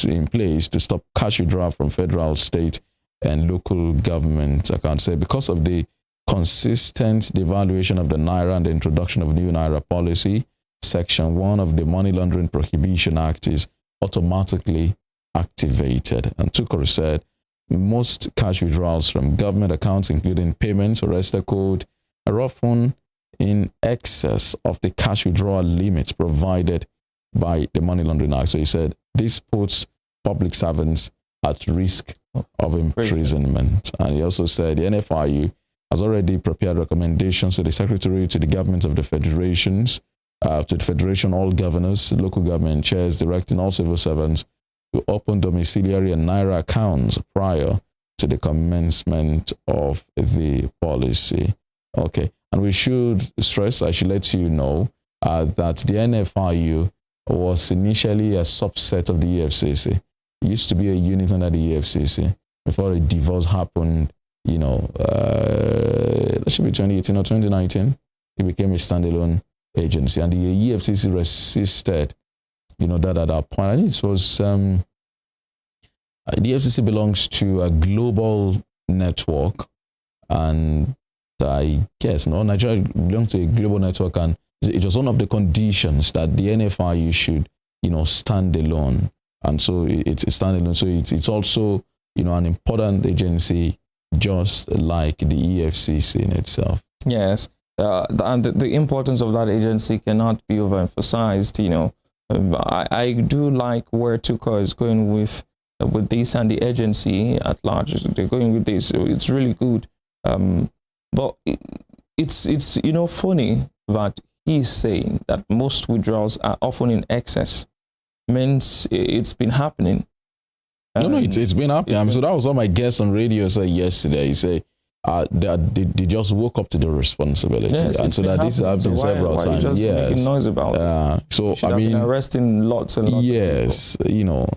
[SPEAKER 1] in place to stop cash withdrawal from federal, state, and local government, I can say, because of the consistent devaluation of the Naira and the introduction of new Naira policy, Section 1 of the Money Laundering Prohibition Act is automatically activated. And Tukor said most cash withdrawals from government accounts, including payments or Resta code, are often in excess of the cash withdrawal limits provided by the Money Laundering Act. So he said this puts public servants at risk of imprisonment. And he also said the NFIU has already prepared recommendations to the Secretary, to the government of the federations, to the Federation, all governors, local government chairs, directing all civil servants to open domiciliary and Naira accounts prior to the commencement of the policy. Okay, and we should stress, I should let you know, that the NFIU was initially a subset of the EFCC. It used to be a unit under the EFCC before a divorce happened, you know, that should be 2018 or 2019. It became a standalone agency, and the EFCC resisted, you know, that at that point. I think it was, the EFCC belongs to a global network, and I guess, no, Nigeria belongs to a global network, and it was one of the conditions that the NFIU should, you know, stand alone. And so it's standalone. So it's also, you know, an important agency, just like the EFCC in itself. Yes.
[SPEAKER 2] And the importance of that agency cannot be overemphasized. You know, I do like where Tukor is going with this, and the agency at large. They're going with this. So it's really good. But it's you know, funny that he's saying that most withdrawals are often in excess. Means it's been happening.
[SPEAKER 1] No, it's been happening. So that was what my guest on radio said yesterday. He said they just woke up to the responsibility,
[SPEAKER 2] yes,
[SPEAKER 1] and so that this has happened several times.
[SPEAKER 2] Just
[SPEAKER 1] yes,
[SPEAKER 2] making noise about it.
[SPEAKER 1] So I mean,
[SPEAKER 2] arresting lots and lots.
[SPEAKER 1] Yes, of you know,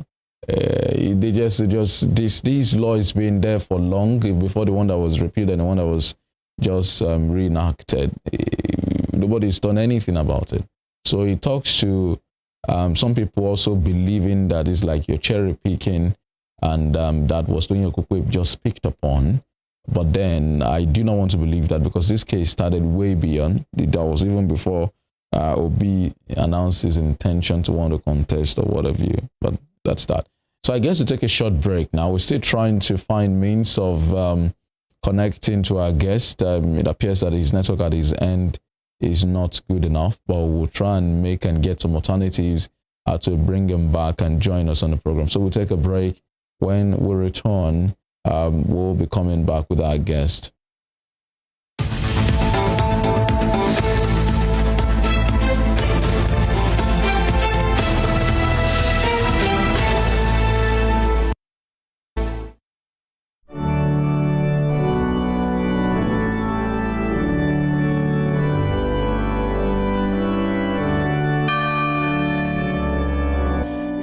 [SPEAKER 1] they just this law has been there for long before the one that was repealed and the one that was just reenacted. Nobody's done anything about it. So he talks to some people also believing that it's like you're cherry picking, and that was Toyin Okupe just picked upon. But then I do not want to believe that, because this case started way beyond. That was even before Obi announced his intention to want to contest or whatever. But that's that. So I guess to take a short break now. We're still trying to find means of connecting to our guest. It appears that his network at his end is not good enough, but we'll try and make and get some alternatives to bring him back and join us on the program. So we'll take a break. When we return, we'll be coming back with our guest.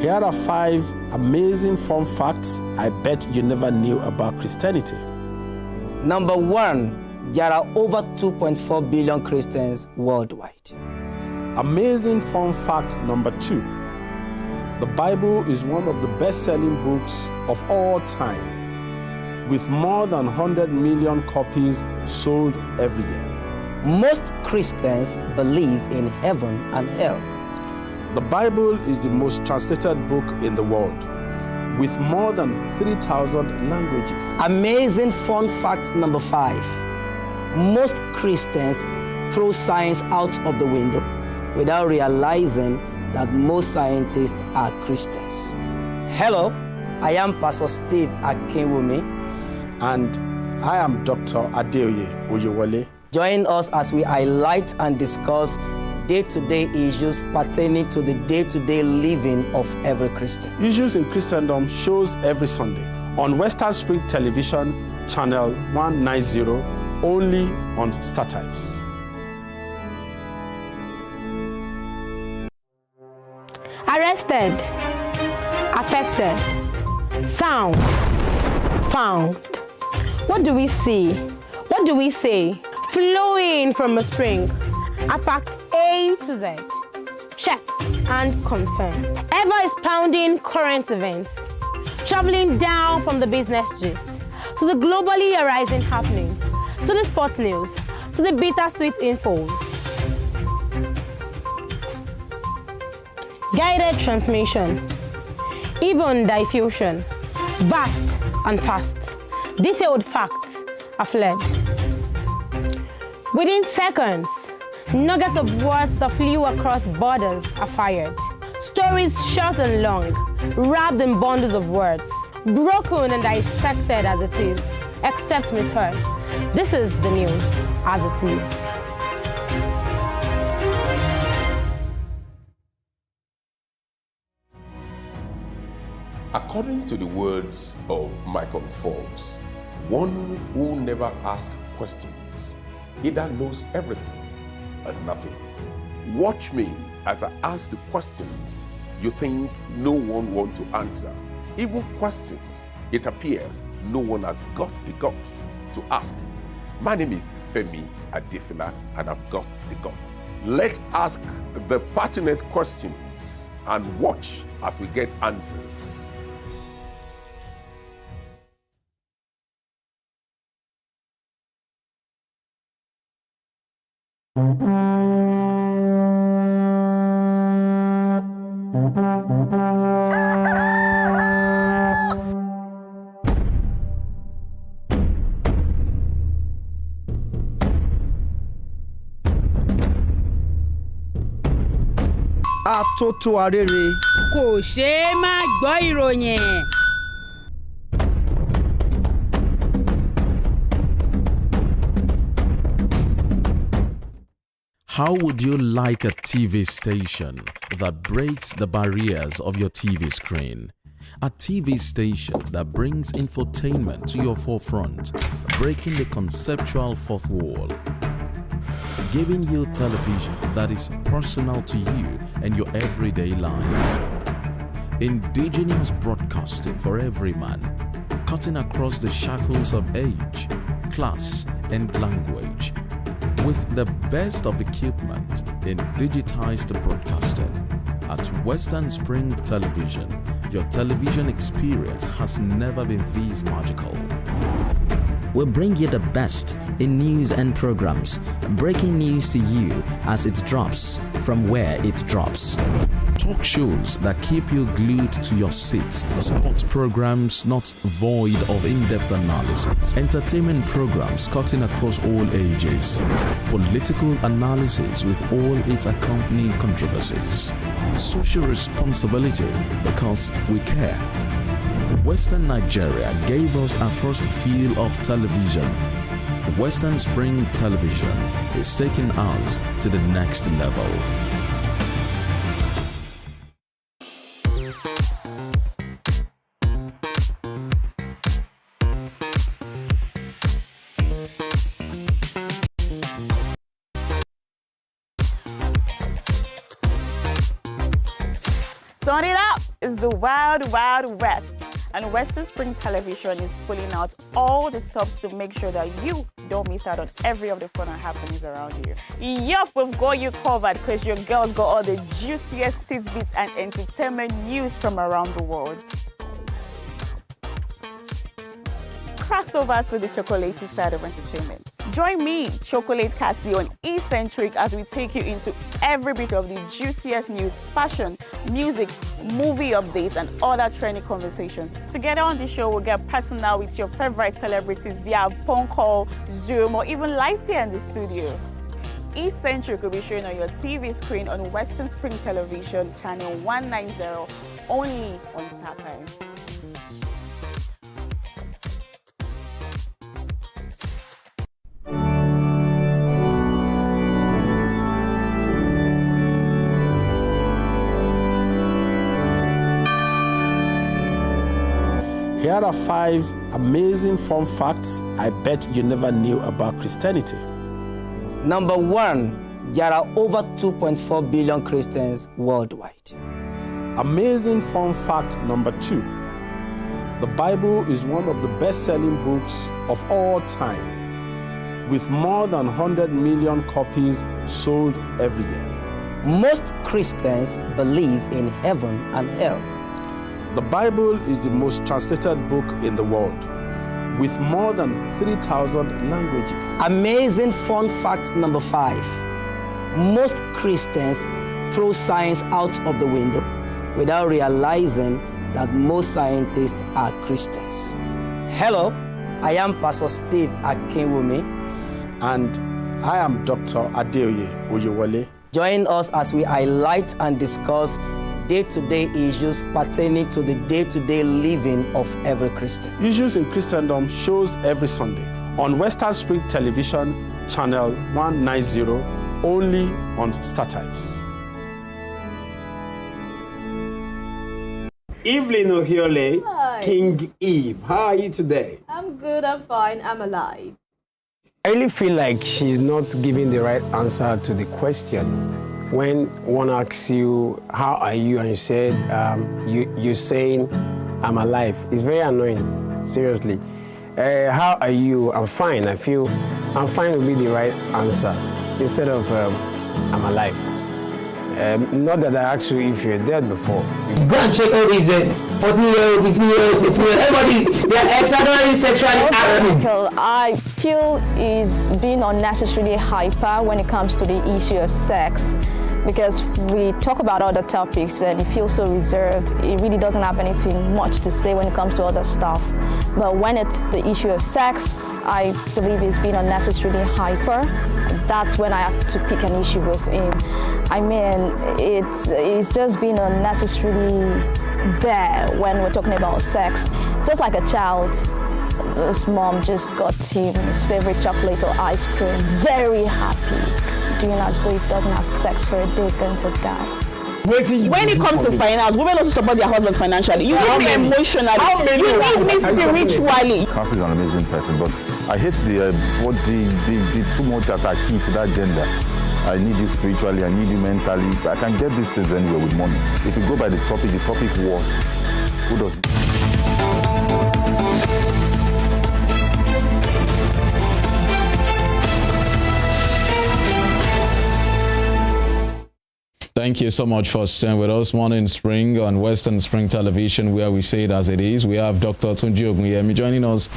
[SPEAKER 9] Here are 5 amazing fun facts I bet you never knew about Christianity.
[SPEAKER 11] Number 1, there are over 2.4 billion Christians worldwide.
[SPEAKER 9] Amazing fun fact number 2. The Bible is one of the best-selling books of all time, with more than 100 million copies sold every year.
[SPEAKER 11] Most Christians believe in heaven and hell.
[SPEAKER 9] The Bible is the most translated book in the world, with more than 3,000 languages.
[SPEAKER 11] Amazing fun fact number 5. Most Christians throw science out of the window without realizing that most scientists are Christians. Hello, I am Pastor Steve Akinwumi.
[SPEAKER 9] And I am Dr. Adeoye Oyewole.
[SPEAKER 11] Join us as we highlight and discuss day-to-day issues pertaining to the day-to-day living of every Christian.
[SPEAKER 9] Issues in Christendom shows every Sunday on Western Spring Television, channel 190, only on StarTimes.
[SPEAKER 12] Arrested, affected, sound, found. What do we see? What do we say? Flowing from a spring. A fact A to Z. Check and confirm. Ever expounding current events. Traveling down from the business gist. to the globally arising happenings, to the sports news, to the bittersweet infos. Guided transmission, even diffusion, vast and past, detailed facts are fled. Within seconds, nuggets of words that flew across borders are fired. Stories short and long, wrapped in bundles of words, broken and dissected as it is, except misheard. This is the news as it is.
[SPEAKER 13] According to the words of Michael Forbes, one who never asks questions either knows everything or nothing. Watch me as I ask the questions you think no one wants to answer. Even questions it appears no one has got the guts to ask. My name is Femi Adefila and I've got the gut. Let's ask the pertinent questions and watch as we get answers.
[SPEAKER 11] Àtótó arére.
[SPEAKER 3] Kò ṣeé má gbọ́ ìròyìn.
[SPEAKER 1] How would you like a TV station that breaks the barriers of your TV screen? A TV station that brings infotainment to your forefront, breaking the conceptual fourth wall. Giving you television that is personal to you and your everyday life. Indigenous broadcasting for every man, cutting across the shackles of age, class, and language. With the best of equipment in digitized broadcasting. At Western Spring Television, your television experience has never been this magical.
[SPEAKER 14] We'll bring you the best in news and programs, breaking news to you as it drops from where it drops.
[SPEAKER 1] Talk shows that keep you glued to your seats, sports programs not void of in-depth analysis, entertainment programs cutting across all ages, political analysis with all its accompanying controversies, social responsibility because we care. Western Nigeria gave us our first feel of television. Western Spring Television is taking us to the next level.
[SPEAKER 6] Turn it up! It's the Wild Wild West. And Western Spring Television is pulling out all the stops to make sure that you don't miss out on every of the fun and happenings around you. Yup, we've got you covered because your girl got all the juiciest tidbits and entertainment news from around the world. Cross over to the chocolatey side of entertainment. Join me, Chocolate Cassie, on Eccentric as we take you into every bit of the juiciest news, fashion, music, movie updates, and other trending conversations. Together on the show, we'll get personal with your favorite celebrities via phone call, Zoom, or even live here in the studio. Eccentric will be shown on your TV screen on Western Spring Television, channel 190, only on StarTimes.
[SPEAKER 9] Here are 5 amazing fun facts I bet you never knew about Christianity.
[SPEAKER 11] Number 1, there are over 2.4 billion Christians worldwide.
[SPEAKER 9] Amazing fun fact number 2. The Bible is one of the best-selling books of all time, with more than 100 million copies sold every year.
[SPEAKER 11] Most Christians believe in heaven and hell.
[SPEAKER 9] The Bible is the most translated book in the world. with more than 3,000 languages.
[SPEAKER 11] Amazing fun fact number 5. Most Christians throw science out of the window without realizing that most scientists are Christians. Hello, I am Pastor Steve Akinwumi.
[SPEAKER 9] And I am Dr. Adeoye Oyewole.
[SPEAKER 11] Join us as we highlight and discuss day-to-day issues pertaining to the day-to-day living of every Christian.
[SPEAKER 9] Issues in Christendom shows every Sunday on Western Spring Television, channel 190, only on StarTimes. Evelyn Ohiole,
[SPEAKER 15] Hi.
[SPEAKER 9] King Eve. How are you today?
[SPEAKER 15] I'm good, I'm fine, I'm alive.
[SPEAKER 16] I really feel like she's not giving the right answer to the question. When one asks you, how are you? And you said, you're saying, I'm alive. It's very annoying, seriously. How are you? I'm fine. I feel I'm fine would be the right answer instead of I'm alive. Not that I asked you if you're dead before.
[SPEAKER 17] Go and check all these 14-year-old, 15-year-old, 16-year-old, everybody, they are extraordinarily sexually active.
[SPEAKER 15] I feel is being unnecessarily hyper when it comes to the issue of sex, because we talk about other topics and it feels so reserved. It really doesn't have anything much to say when it comes to other stuff. But when it's the issue of sex, I believe he's being unnecessarily hyper. That's when I have to pick an issue with him. I mean, it's just being unnecessarily there when we're talking about sex. Just like a child, his mom just got him his favorite chocolate or ice cream, very happy, doing as though if he doesn't have sex for a day, he's going to die.
[SPEAKER 6] When it comes to finance, women also support their husbands financially. You need me emotionally. You need me spiritually.
[SPEAKER 18] Cassie is an amazing person, but I hate the too much attachment to that gender. I need you spiritually, I need you mentally. I can get these things anywhere with money. If you go by the topic was, who does...
[SPEAKER 1] Thank you so much for staying with us. Morning Spring on Western Spring Television, where we say it as it is. We have Dr. Tunji Ogunyemi joining us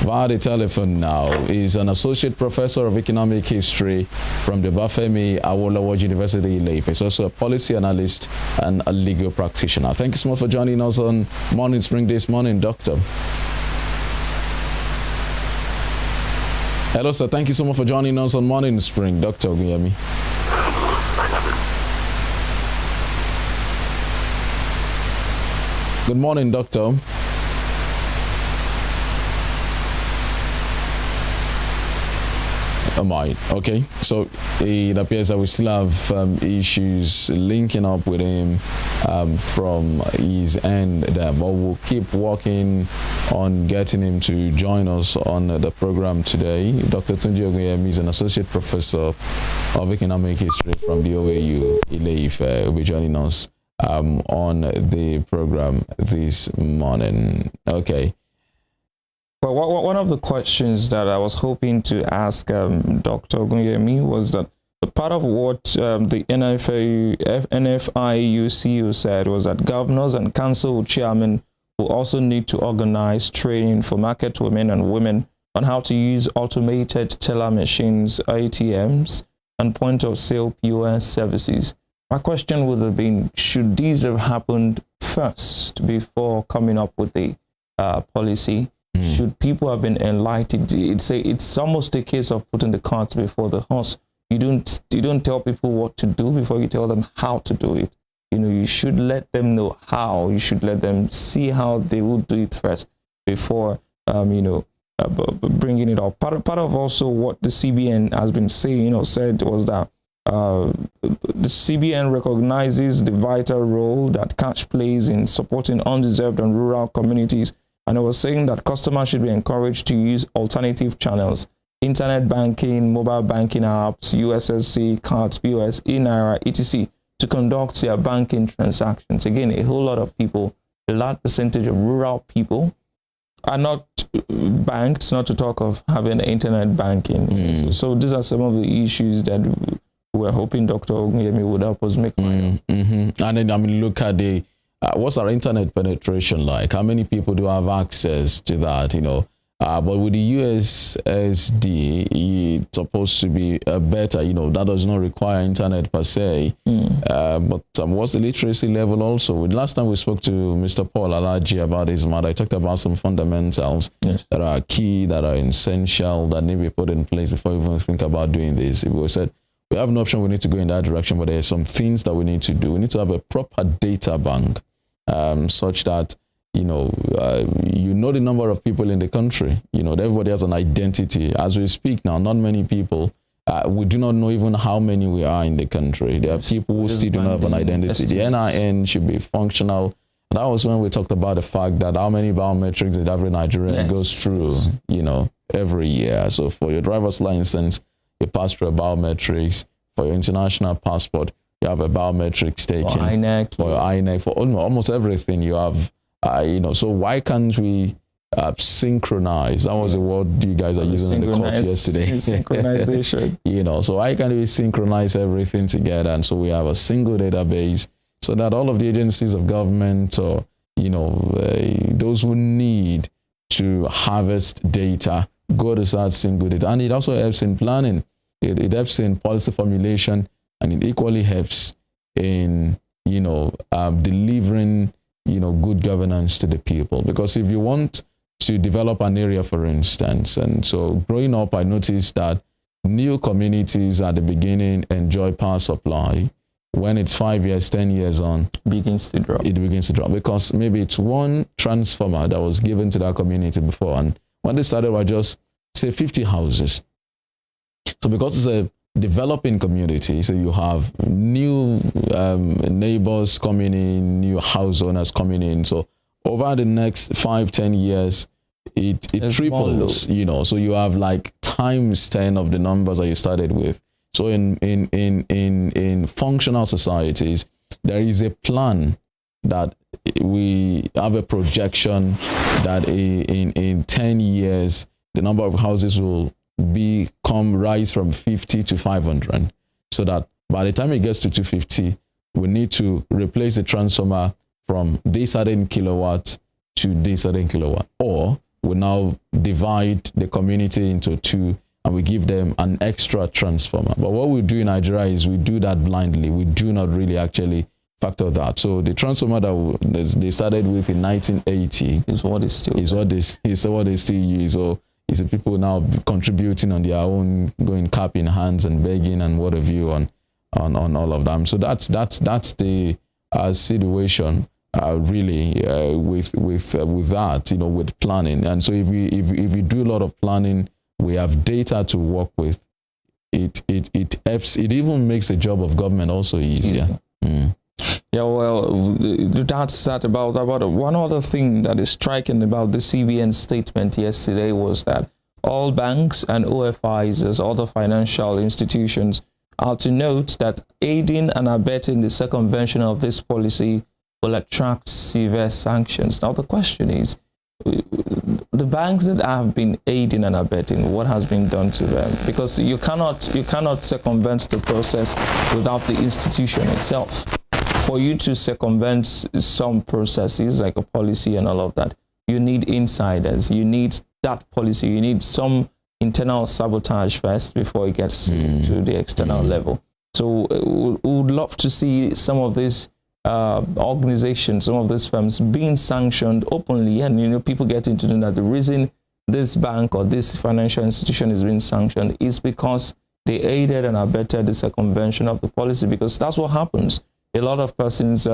[SPEAKER 1] via the telephone now. He's an associate professor of economic history from the Bafemi Awolowo University, Ile-Ife. He's also a policy analyst and a legal practitioner. Thank you so much for joining us on Morning Spring this morning, Doctor. Hello, sir. Thank you so much for joining us on Morning Spring, Dr. Ogunyemi. Good morning, Doctor. Okay, so it appears that we still have issues linking up with him from his end there, but we'll keep working on getting him to join us on the program today. Dr. Tunji Ogunyemi is an associate professor of economic history from the OAU Ile-Ife. Will be joining us on the program this morning. Okay.
[SPEAKER 2] Well, one of the questions that I was hoping to ask Dr. Ogunyemi was that part of what the NFIUCU said was that governors and council chairmen will also need to organize training for market women and women on how to use automated teller machines, ATMs, and point-of-sale POS services. My question would have been, should these have happened first before coming up with the policy? Should people have been enlightened? It's almost a case of putting the cart before the horse. You don't tell people what to do before you tell them how to do it. You should let them know how. You should let them see how they will do it first before bringing it up. Part of also what the CBN has been saying said was that the CBN recognizes the vital role that cash plays in supporting undeserved and rural communities. And I was saying that customers should be encouraged to use alternative channels, internet banking, mobile banking apps, USSD, cards, POS, eNaira, etc., to conduct their banking transactions. Again, a whole lot of people, a large percentage of rural people are not banked, not to talk of having internet banking. So these are some of the issues that we're hoping Dr. Ogunyemi would help us make light of.
[SPEAKER 1] And then, look at the what's our internet penetration like? How many people do have access to that? But with the USSD, it's supposed to be better. That does not require internet per se. But what's the literacy level also? Last time we spoke to Mr. Paul Alaji about his matter, I talked about some fundamentals that are key, that are essential, that need to be put in place before we even think about doing this. If we said, we have an option, we need to go in that direction, but there are some things that we need to do. We need to have a proper data bank such that you know the number of people in the country. That everybody has an identity. As we speak now, not many people, we do not know even how many we are in the country. There are people who still do not have an identity. The NIN should be functional. That was when we talked about the fact that how many biometrics that every Nigerian goes through, every year. So for your driver's license, you pass through a biometrics. For your international passport, you have a biometrics taken. For INEC. For your INEC, for almost everything you have. So why can't we synchronize? That was the word you guys are using in the course yesterday. Synchronization. So why can't we synchronize everything together? And so we have a single database so that all of the agencies of government or, those who need to harvest data go to that single data. And it also helps in planning. It helps in policy formulation, and it equally helps in, delivering good governance to the people. Because if you want to develop an area, for instance, and so growing up, I noticed that new communities at the beginning enjoy power supply. When it's 5 years, 10 years on, it begins to drop because maybe it's one transformer that was given to that community before. And when they started, were just, say, 50 houses. So because it's a developing community, so you have new neighbors coming in, new house owners coming in. So over the next 5-10 years, it triples, so you have like times 10 of the numbers that you started with. So in functional societies, there is a plan that we have a projection that in 10 years, the number of houses will rise from 50 to 500, so that by the time it gets to 250, we need to replace the transformer from this certain kilowatt to this certain kilowatt, or we now divide the community into two and we give them an extra transformer. But what we do in Nigeria is we do that blindly. We do not really actually factor that. So the transformer that they started with in 1980 is what they still use. So it's the people now contributing on their own, going cap in hands and begging and what have you on all of them. So that's the situation really with that, with planning. And so if we do a lot of planning, we have data to work with. It helps. It even makes the job of government also easier.
[SPEAKER 2] Yeah, well, that's that about one other thing that is striking about the CBN statement yesterday was that all banks and OFIs, as other financial institutions, are to note that aiding and abetting the circumvention of this policy will attract severe sanctions. Now, the question is, the banks that have been aiding and abetting, what has been done to them? Because you cannot circumvent the process without the institution itself. For you to circumvent some processes like a policy and all of that, you need insiders, you need that policy, you need some internal sabotage first before it gets to the external level. So we would love to see some of these organizations, some of these firms being sanctioned openly, and people getting to know that the reason this bank or this financial institution is being sanctioned is because they aided and abetted the circumvention of the policy, because that's what happens. A lot of persons,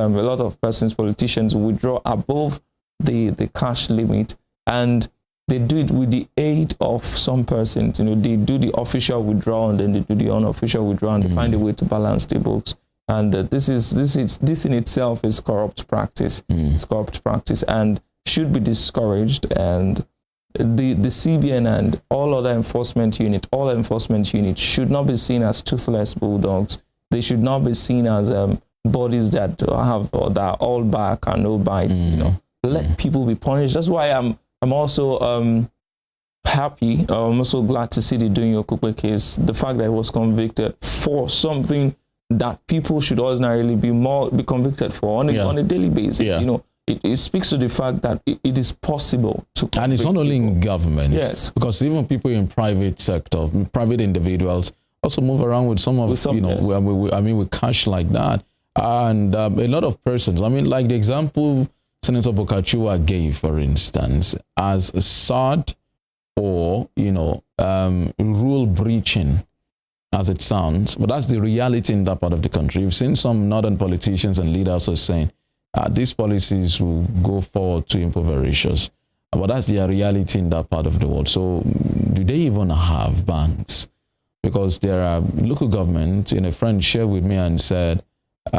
[SPEAKER 2] politicians withdraw above the cash limit, and they do it with the aid of some persons. They do the official withdrawal and then they do the unofficial withdrawal, and they find a way to balance the books. And this in itself is corrupt practice. It's corrupt practice and should be discouraged. And the CBN and all enforcement units should not be seen as toothless bulldogs. They should not be seen as bodies that are all back and no bites. Let people be punished. That's why I'm also happy. I'm also glad to see the Doyin Okupe case. The fact that he was convicted for something that people should ordinarily be convicted for on a daily basis. it speaks to the fact that it is possible to.
[SPEAKER 1] And it's not only in government.
[SPEAKER 2] Yes.
[SPEAKER 1] Because even people in private sector, private individuals also move around with some of, with cash like that. And a lot of persons, like the example Senator Bokachua gave, for instance, as a sad or, rule breaching, as it sounds, but that's the reality in that part of the country. You've seen some northern politicians and leaders are saying these policies will go forward to impoverishers, but that's the reality in that part of the world. So do they even have banks? Because there are local governments, a friend shared with me and said,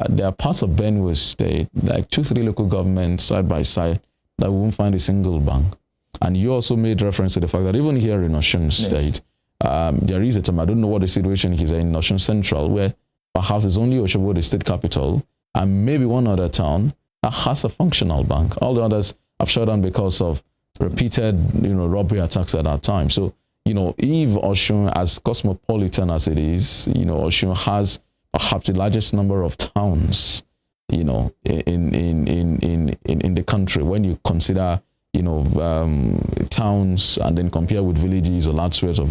[SPEAKER 1] there are parts of Benue State, like 2-3 local governments side by side, that won't find a single bank. And you also made reference to the fact that even here in Osun State, there is a time, I don't know what the situation is in Osun Central, where perhaps it's only Osogbo, the state capital, and maybe one other town that has a functional bank. All the others have shut down because of repeated, robbery attacks at that time. So, if Osun, as cosmopolitan as it is, Osun has perhaps the largest number of towns, in the country. When you consider, towns and then compare with villages or large swaths of,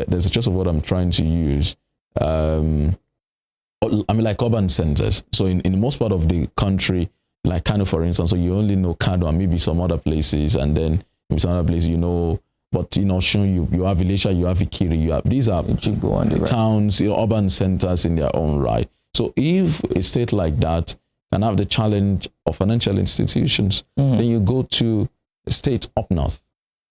[SPEAKER 1] there's a choice of what I'm trying to use. Like urban centers. So in most part of the country, like Kano, for instance, so you only know Kano and maybe some other places, and then in some other places, but in Osun, you have Ilesha, you have Ikiri, these are towns, urban centers in their own right. So if a state like that can have the challenge of financial institutions, then you go to a state up north,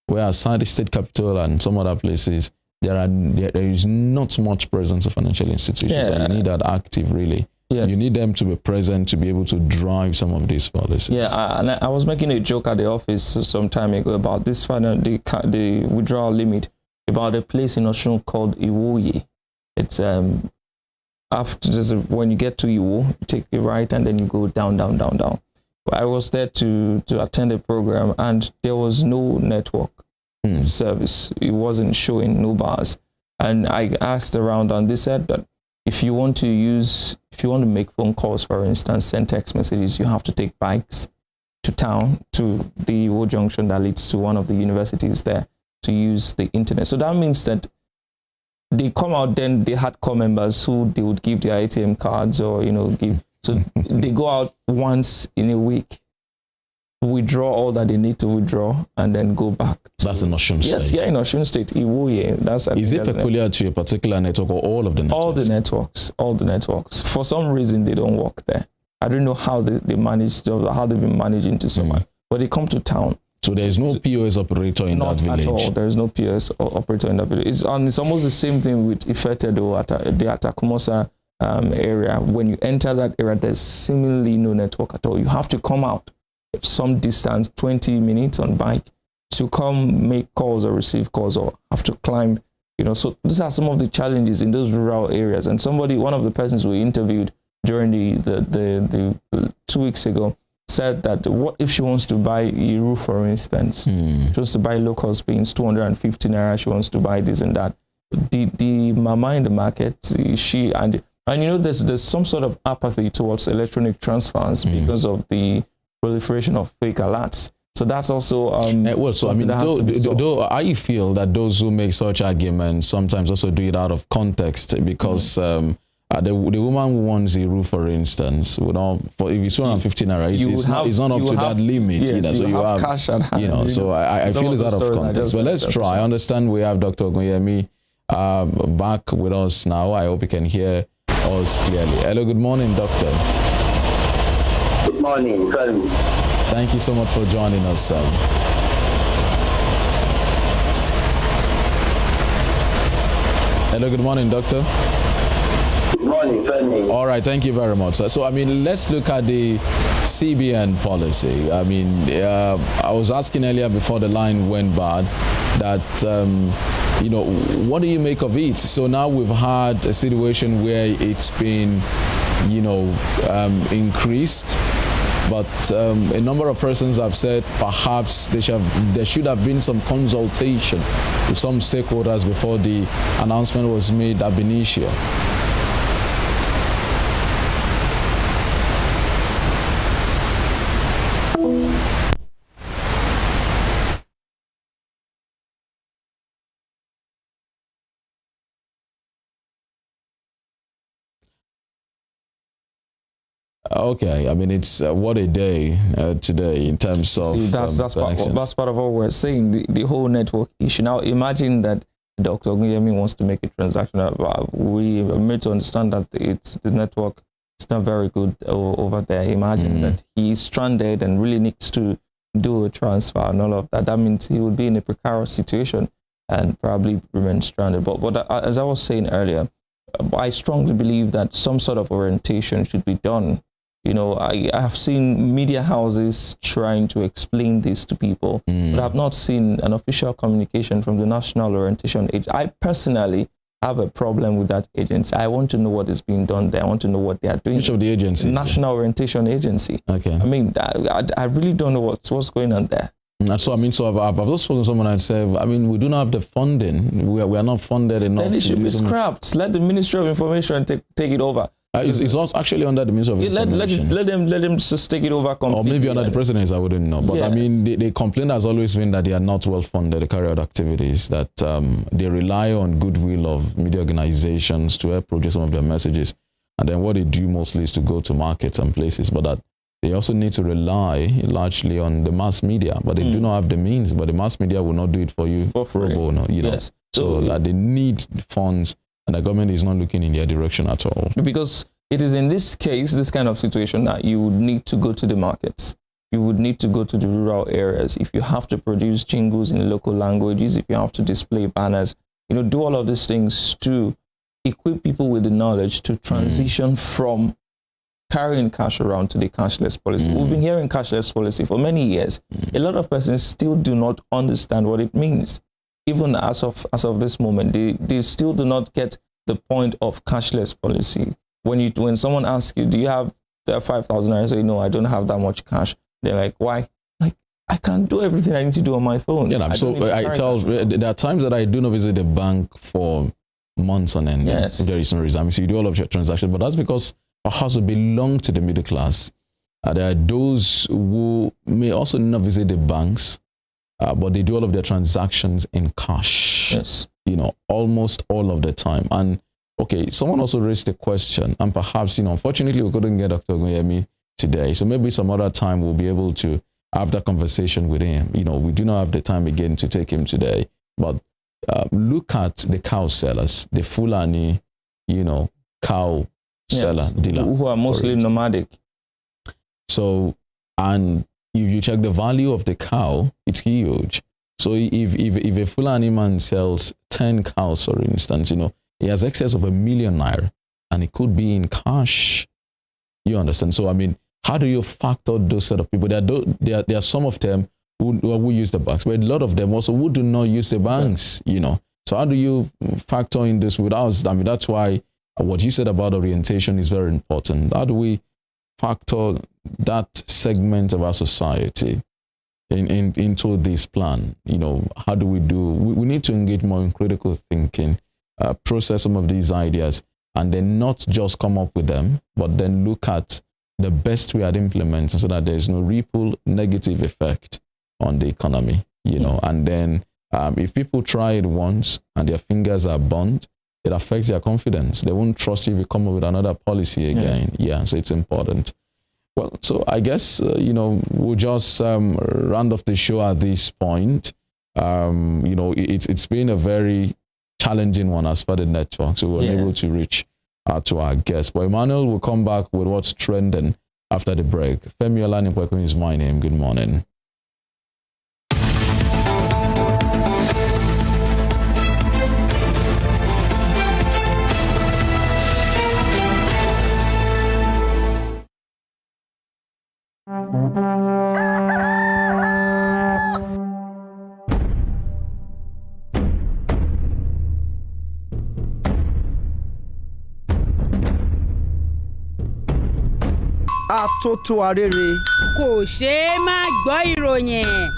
[SPEAKER 1] where aside the state capital and some other places, there is not much presence of financial institutions, and you need that active, really. Yes. You need them to be present to be able to drive some of these policies. Yeah,
[SPEAKER 2] and I was making a joke at the office some time ago about this the withdrawal limit, about a place in Osun called Iwoye. It's when you get to Iwo, you take a right and then you go down. I was there to attend the program, and there was no network service. It wasn't showing, no bars. And I asked around, and they said that if you want to make phone calls, for instance, send text messages, you have to take bikes to town, to the Iwo Junction that leads to one of the universities there, to use the internet. So that means that they come out, then they had core members who they would give their ATM cards or, give. So they go out once in a week, withdraw all that they need to withdraw, and then go back.
[SPEAKER 1] That's in Osun State?
[SPEAKER 2] Yes, in Osun State, Iwoye.
[SPEAKER 1] Is it peculiar to a particular network or all of the networks?
[SPEAKER 2] All the networks. For some reason, they don't work there. I don't know how they manage, how they've been managing to survive. But they come to town.
[SPEAKER 1] So there is no POS operator in that village?
[SPEAKER 2] Not at all. There is no POS operator in that village. It's almost the same thing with Ifetedo at the Atakumosa area. When you enter that area, there's seemingly no network at all. You have to come out some distance, 20 minutes on bike, to come make calls or receive calls, or have to climb, So these are some of the challenges in those rural areas. And one of the persons we interviewed during the 2 weeks ago, said that what if she wants to buy Iru, for instance? She wants to buy local beans, 250 naira. She wants to buy this and that. The mama in the market, there's some sort of apathy towards electronic transfers because of the proliferation of fake alerts. So that's also though I feel that those who make such arguments sometimes also do it out of context, because the woman who wants a roof, for instance, if it's 250 naira, it's not up to that limit. Yes, so you have cash at hand.
[SPEAKER 1] So I feel it's out of context. But let's try. I understand we have Dr. Ogunyemi back with us now. I hope you can hear us clearly. Hello, good morning, doctor.
[SPEAKER 10] Good morning.
[SPEAKER 1] Thank you so much for joining us, sir. Hello, good morning, doctor.
[SPEAKER 10] Good morning, Femi.
[SPEAKER 1] All right, thank you very much, sir. So, let's look at the CBN policy. I was asking earlier before the line went bad that, what do you make of it? So now we've had a situation where it's been, increased, but a number of persons have said perhaps there should have been some consultation with some stakeholders before the announcement was made ab initio. Okay, I mean, it's what a day today in terms of.
[SPEAKER 2] See, that's part of what we're saying. The whole network issue. Now, imagine that Dr. Ogunyemi wants to make a transaction. We are made to understand that the network is not very good over there. Imagine that he's stranded and really needs to do a transfer and all of that. That means he would be in a precarious situation and probably remain stranded. But as I was saying earlier, I strongly believe that some sort of orientation should be done. You know, I have seen media houses trying to explain this to people, but I've not seen an official communication from the National Orientation Agency. I personally have a problem with that agency. I want to know what is being done there. I want to know what they are doing.
[SPEAKER 1] Which of the agencies?
[SPEAKER 2] National Orientation Agency.
[SPEAKER 1] Okay.
[SPEAKER 2] I mean, I really don't know what's going on there.
[SPEAKER 1] So I mean, I've just spoken to someone and said, I mean, we do not have the funding. We are not funded enough.
[SPEAKER 2] Then it should be scrapped. Let the Ministry of Information take it over.
[SPEAKER 1] It's also actually under the Ministry of Information.
[SPEAKER 2] Let them just take it over completely.
[SPEAKER 1] Or maybe under the President, I wouldn't know. But yes. I mean, the complaint has always been that they are not well funded to carry out activities, that they rely on goodwill of media organizations to help produce some of their messages. And then what they do mostly is to go to markets and places, but that they also need to rely largely on the mass media, but they do not have the means. But the mass media will not do it for you pro bono, you know.
[SPEAKER 2] Yes.
[SPEAKER 1] So that they need funds, and the government is not looking in their direction at all.
[SPEAKER 2] Because it is in this case, this kind of situation, that you would need to go to the markets. You would need to go to the rural areas. If you have to produce jingles in local languages, if you have to display banners, you know, do all of these things to equip people with the knowledge to transition from carrying cash around to the cashless policy. We've been hearing cashless policy for many years. A lot of persons still do not understand what it means. Even as of this moment, they still do not get the point of cashless policy. When someone asks you, do you have 5,000? I say, no, I don't have that much cash. They're like, why? Like, I can't do everything I need to do on my phone.
[SPEAKER 1] Yeah, there are times that I do not visit the bank for months on end.
[SPEAKER 2] Yes.
[SPEAKER 1] There is no reason. I mean, so you do all of your transactions, but that's because our house will belong to the middle class. There are those who may also not visit the banks, but they do all of their transactions in cash.
[SPEAKER 2] Yes.
[SPEAKER 1] You know, almost all of the time. And okay, someone also raised the question, and perhaps, you know, unfortunately we couldn't get Dr. Ogunyemi today. So maybe some other time we'll be able to have that conversation with him. You know, we do not have the time again to take him today, but look at the cow sellers, the Fulani, you know, cow seller, dealer.
[SPEAKER 2] Who are mostly nomadic.
[SPEAKER 1] So, and if you check the value of the cow, it's huge. So if a Fulani man sells 10 cows, for instance, you know, he has excess of 1 million naira, and it could be in cash. You understand? So, I mean, how do you factor those set of people? There are some of them who use the banks, but a lot of them also who do not use the banks, you know. So how do you factor in this with us? I mean, that's why what you said about orientation is very important. How do we factor that segment of our society into this plan? You know, how do we do? We need to engage more in critical thinking, process some of these ideas, and then not just come up with them, but then look at the best way at implementing so that there's no ripple negative effect on the economy, you know. And then if people try it once and their fingers are burnt, it affects their confidence. They won't trust you if you come up with another policy again. Yeah, so it's important. Well, so I guess, you know, we'll just round off the show at this point. You know, it's been a very challenging one as per the network, so we're able to reach out to our guests. But Emmanuel will come back with what's trending after the break. Femi Olanipoekun is my name. Good morning.
[SPEAKER 11] Àtótó arére.
[SPEAKER 3] Kò ṣeé má gbọ́ ìròyìn.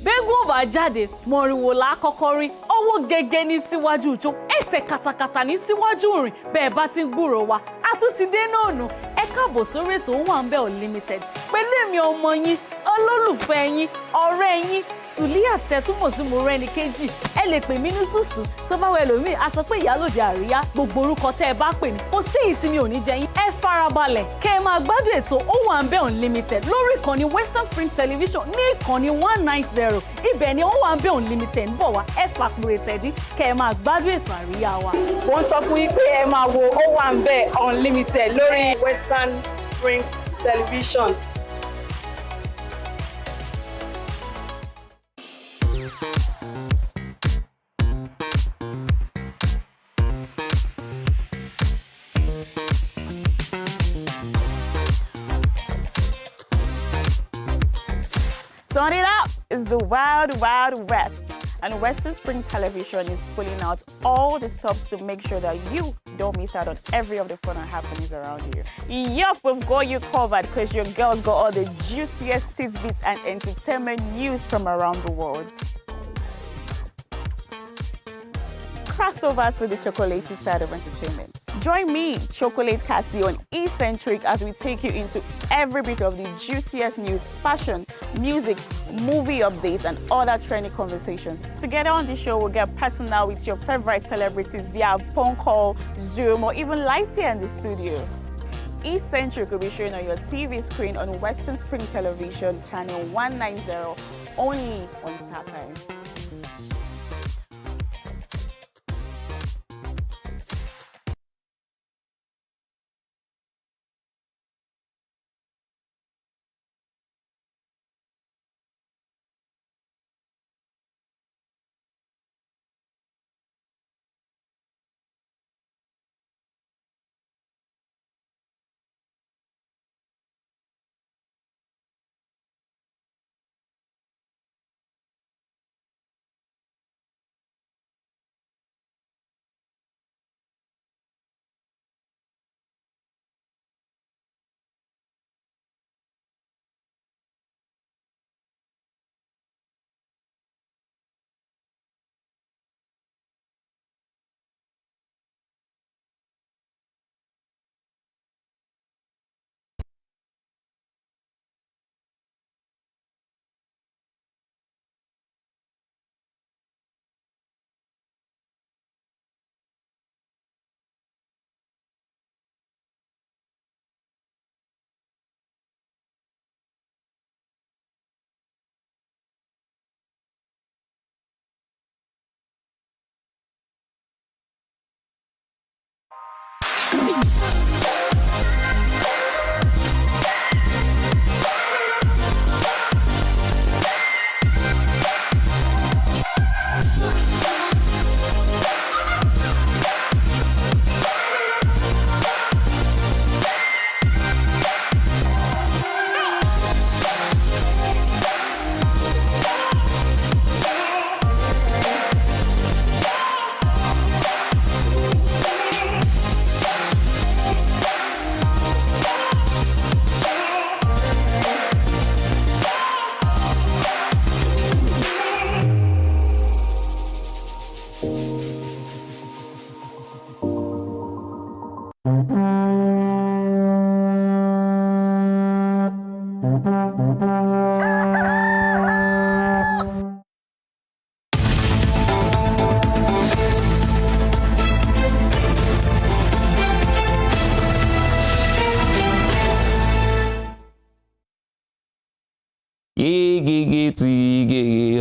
[SPEAKER 4] Bẹ́gùn bá jáde mọ̀rìnwó la kọ́kọ́ rí ọwọ́ gẹ́gẹ́ ní síwájú ìjó ẹsẹ̀ katakata ní síwájú rìn bẹ́ẹ̀ bá ti ń gbúròó wa a tún ti dé náà nù ẹ káàbọ̀ sórí ètò Owambe Unlimited pẹ̀lú èmi ọmọ yín olólùfẹ́ yín ọ̀rẹ́ yín Suliat tẹ́túmọ̀ sí Mọ́rẹ́níkejì. Ẹ lè pè mí ní Sùsù tó bá wẹ̀ lómi a sọ pé ìyálòde àríyá gbogbo orúkọ tẹ́ ẹ bá pè mí kò sí èyí tí mi ò ní jẹ yín. Ẹ farabalẹ̀ kẹ́ ẹ máa gbádùn ètò Ó Wà Ńbẹ̀ Unlimited lórí ìkànnì Western Spring Television ní ìkànnì 190. Ibẹ̀ ni Ó Wà Ńbẹ̀ Unlimited ń bọ̀ wá. Ẹ fàkùrẹ̀ tẹ̀dí kẹ́ ẹ máa gbádùn ètò àríyá wa.
[SPEAKER 5] Wọ́n sọ fún yín pé ẹ máa wo Ó Wà Ńbẹ̀ Unlimited lórí Western Spring Television.
[SPEAKER 6] Turn it up! It's the Wild Wild West, and Western Spring Television is pulling out all the stops to make sure that you don't miss out on every of the fun and happenings around you. Yup, we've got you covered because your girls got all the juiciest tidbits and entertainment news from around the world. Cross over to the chocolatey side of entertainment. Join me, Chocolate Cassie, on Eccentric as we take you into every bit of the juiciest news, fashion, music, movie updates, and other trending conversations. Together on the show, we'll get personal with your favorite celebrities via phone call, Zoom, or even live here in the studio. Eccentric will be shown on your TV screen on Western Spring Television, channel 190, only on StarTimes.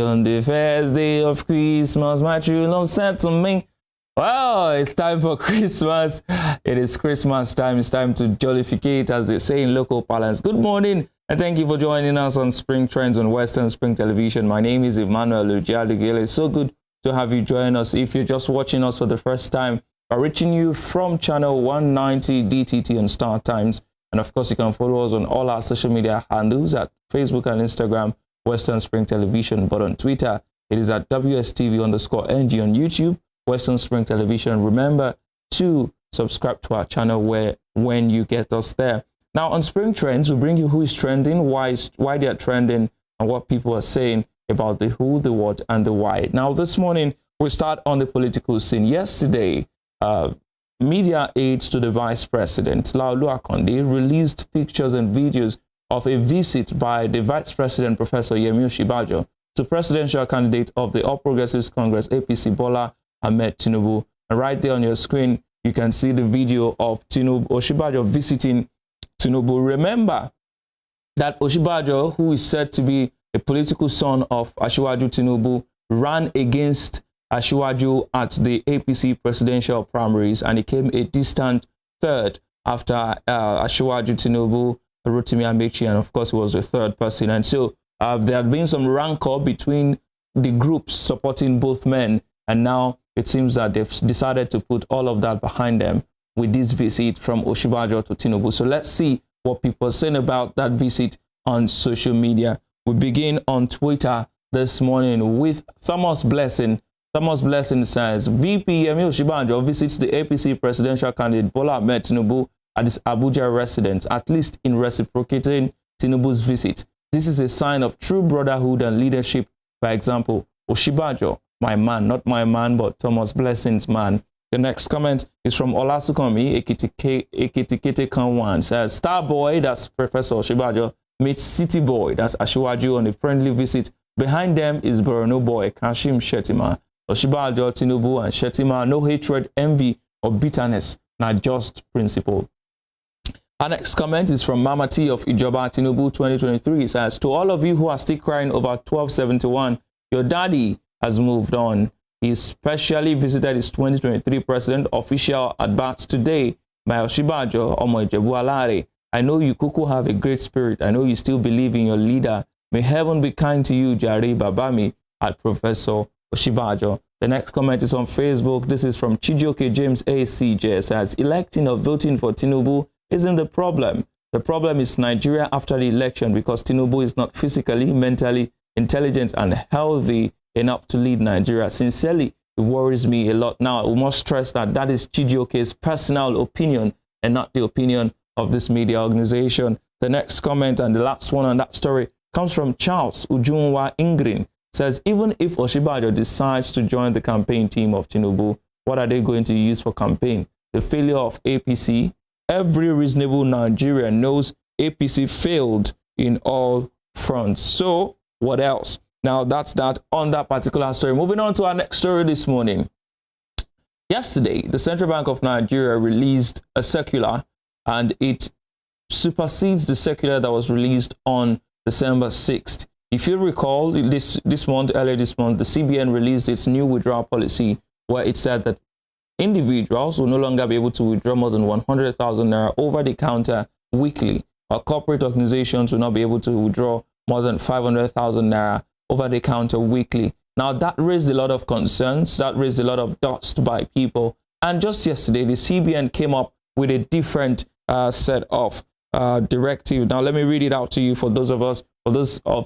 [SPEAKER 2] On the first day of Christmas, my true love sent to me. Well, it's time for Christmas. It is Christmas time. It's time to jollificate, as they say in local parlance. Good morning, and thank you for joining us on Spring Trends on Western Spring Television. My name is Emmanuel Lujiadigele. It's so good to have you join us. If you're just watching us for the first time, we're reaching you from channel 190 DTT on StarTimes. And of course, you can follow us on all our social media handles at Facebook and Instagram, Western Spring Television. But on Twitter, it is at WSTV_NG. On YouTube, Western Spring Television. Remember to subscribe to our channel when you get us there. Now, on Spring Trends, we bring you who is trending, why they are trending, and what people are saying about the who, the what, and the why. Now, this morning, we start on the political scene. Yesterday, media aides to the Vice President, Laolu Akonde, released pictures and videos of a visit by the Vice President, Professor Yemi Osinbajo, to presidential candidate of the All Progressives Congress, APC, Bola Ahmed Tinubu. And right there on your screen, you can see the video of Osinbajo visiting Tinubu. Remember that Osinbajo, who is said to be a political son of Asiwaju Tinubu, ran against Asiwaju at the APC presidential primaries, and he came a distant third after Asiwaju Tinubu, Rotimi Amechi, and of course he was the third person. And so there had been some rancor between the groups supporting both men, and now it seems that they've decided to put all of that behind them with this visit from Osinbajo to Tinubu. So let's see what people are saying about that visit on social media. We begin on Twitter this morning with Thomas Blessing. Thomas Blessing says, VP Yemi Osinbajo visits the APC presidential candidate Bola Ahmed Tinubu at his Abuja residence, at least in reciprocating Tinubu's visit. This is a sign of true brotherhood and leadership. For example, Osinbajo, my man, not my man, but Thomas Blessing's man. The next comment is from Olasukomi Ekitikete Kanwan. Says, Star Boy, that's Professor Osinbajo, meets City Boy, that's Asiwaju, on a friendly visit. Behind them is Borno Boy, Kashim Shettima. Osinbajo, Tinubu, and Shettima, no hatred, envy, or bitterness, not just principle. Our next comment is from Mama T of Ijoba Tinubu 2023. It says, to all of you who are still crying over 1271, your daddy has moved on. He specially visited his 2023 president official at Bats today by Osinbajo Omo Ijebu Alare. I know you Kuku have a great spirit. I know you still believe in your leader. May heaven be kind to you, Jare Babami, at Professor Osinbajo. The next comment is on Facebook. This is from Chijoke James ACJ. It says, electing or voting for Tinubu isn't the problem. The problem is Nigeria after the election, because Tinubu is not physically, mentally intelligent and healthy enough to lead Nigeria. Sincerely, it worries me a lot. Now, we must stress that that is Chijoke's personal opinion and not the opinion of this media organization. The next comment and the last one on that story comes from Charles Ujunwa Ingrin. Says, even if Osinbajo decides to join the campaign team of Tinubu, what are they going to use for campaign? The failure of APC? Every reasonable Nigerian knows APC failed in all fronts. So what else? Now that's that on that particular story. Moving on to our next story this morning. Yesterday, the Central Bank of Nigeria released a circular, and it supersedes the circular that was released on December 6th. If you recall, earlier this month, the CBN released its new withdrawal policy, where it said that individuals will no longer be able to withdraw more than 100,000 naira over the counter weekly, while corporate organizations will not be able to withdraw more than 500,000 naira over the counter weekly. Now, that raised a lot of concerns, that raised a lot of dust by people. And just yesterday, the CBN came up with a different set of directive. Now, let me read it out to you for those of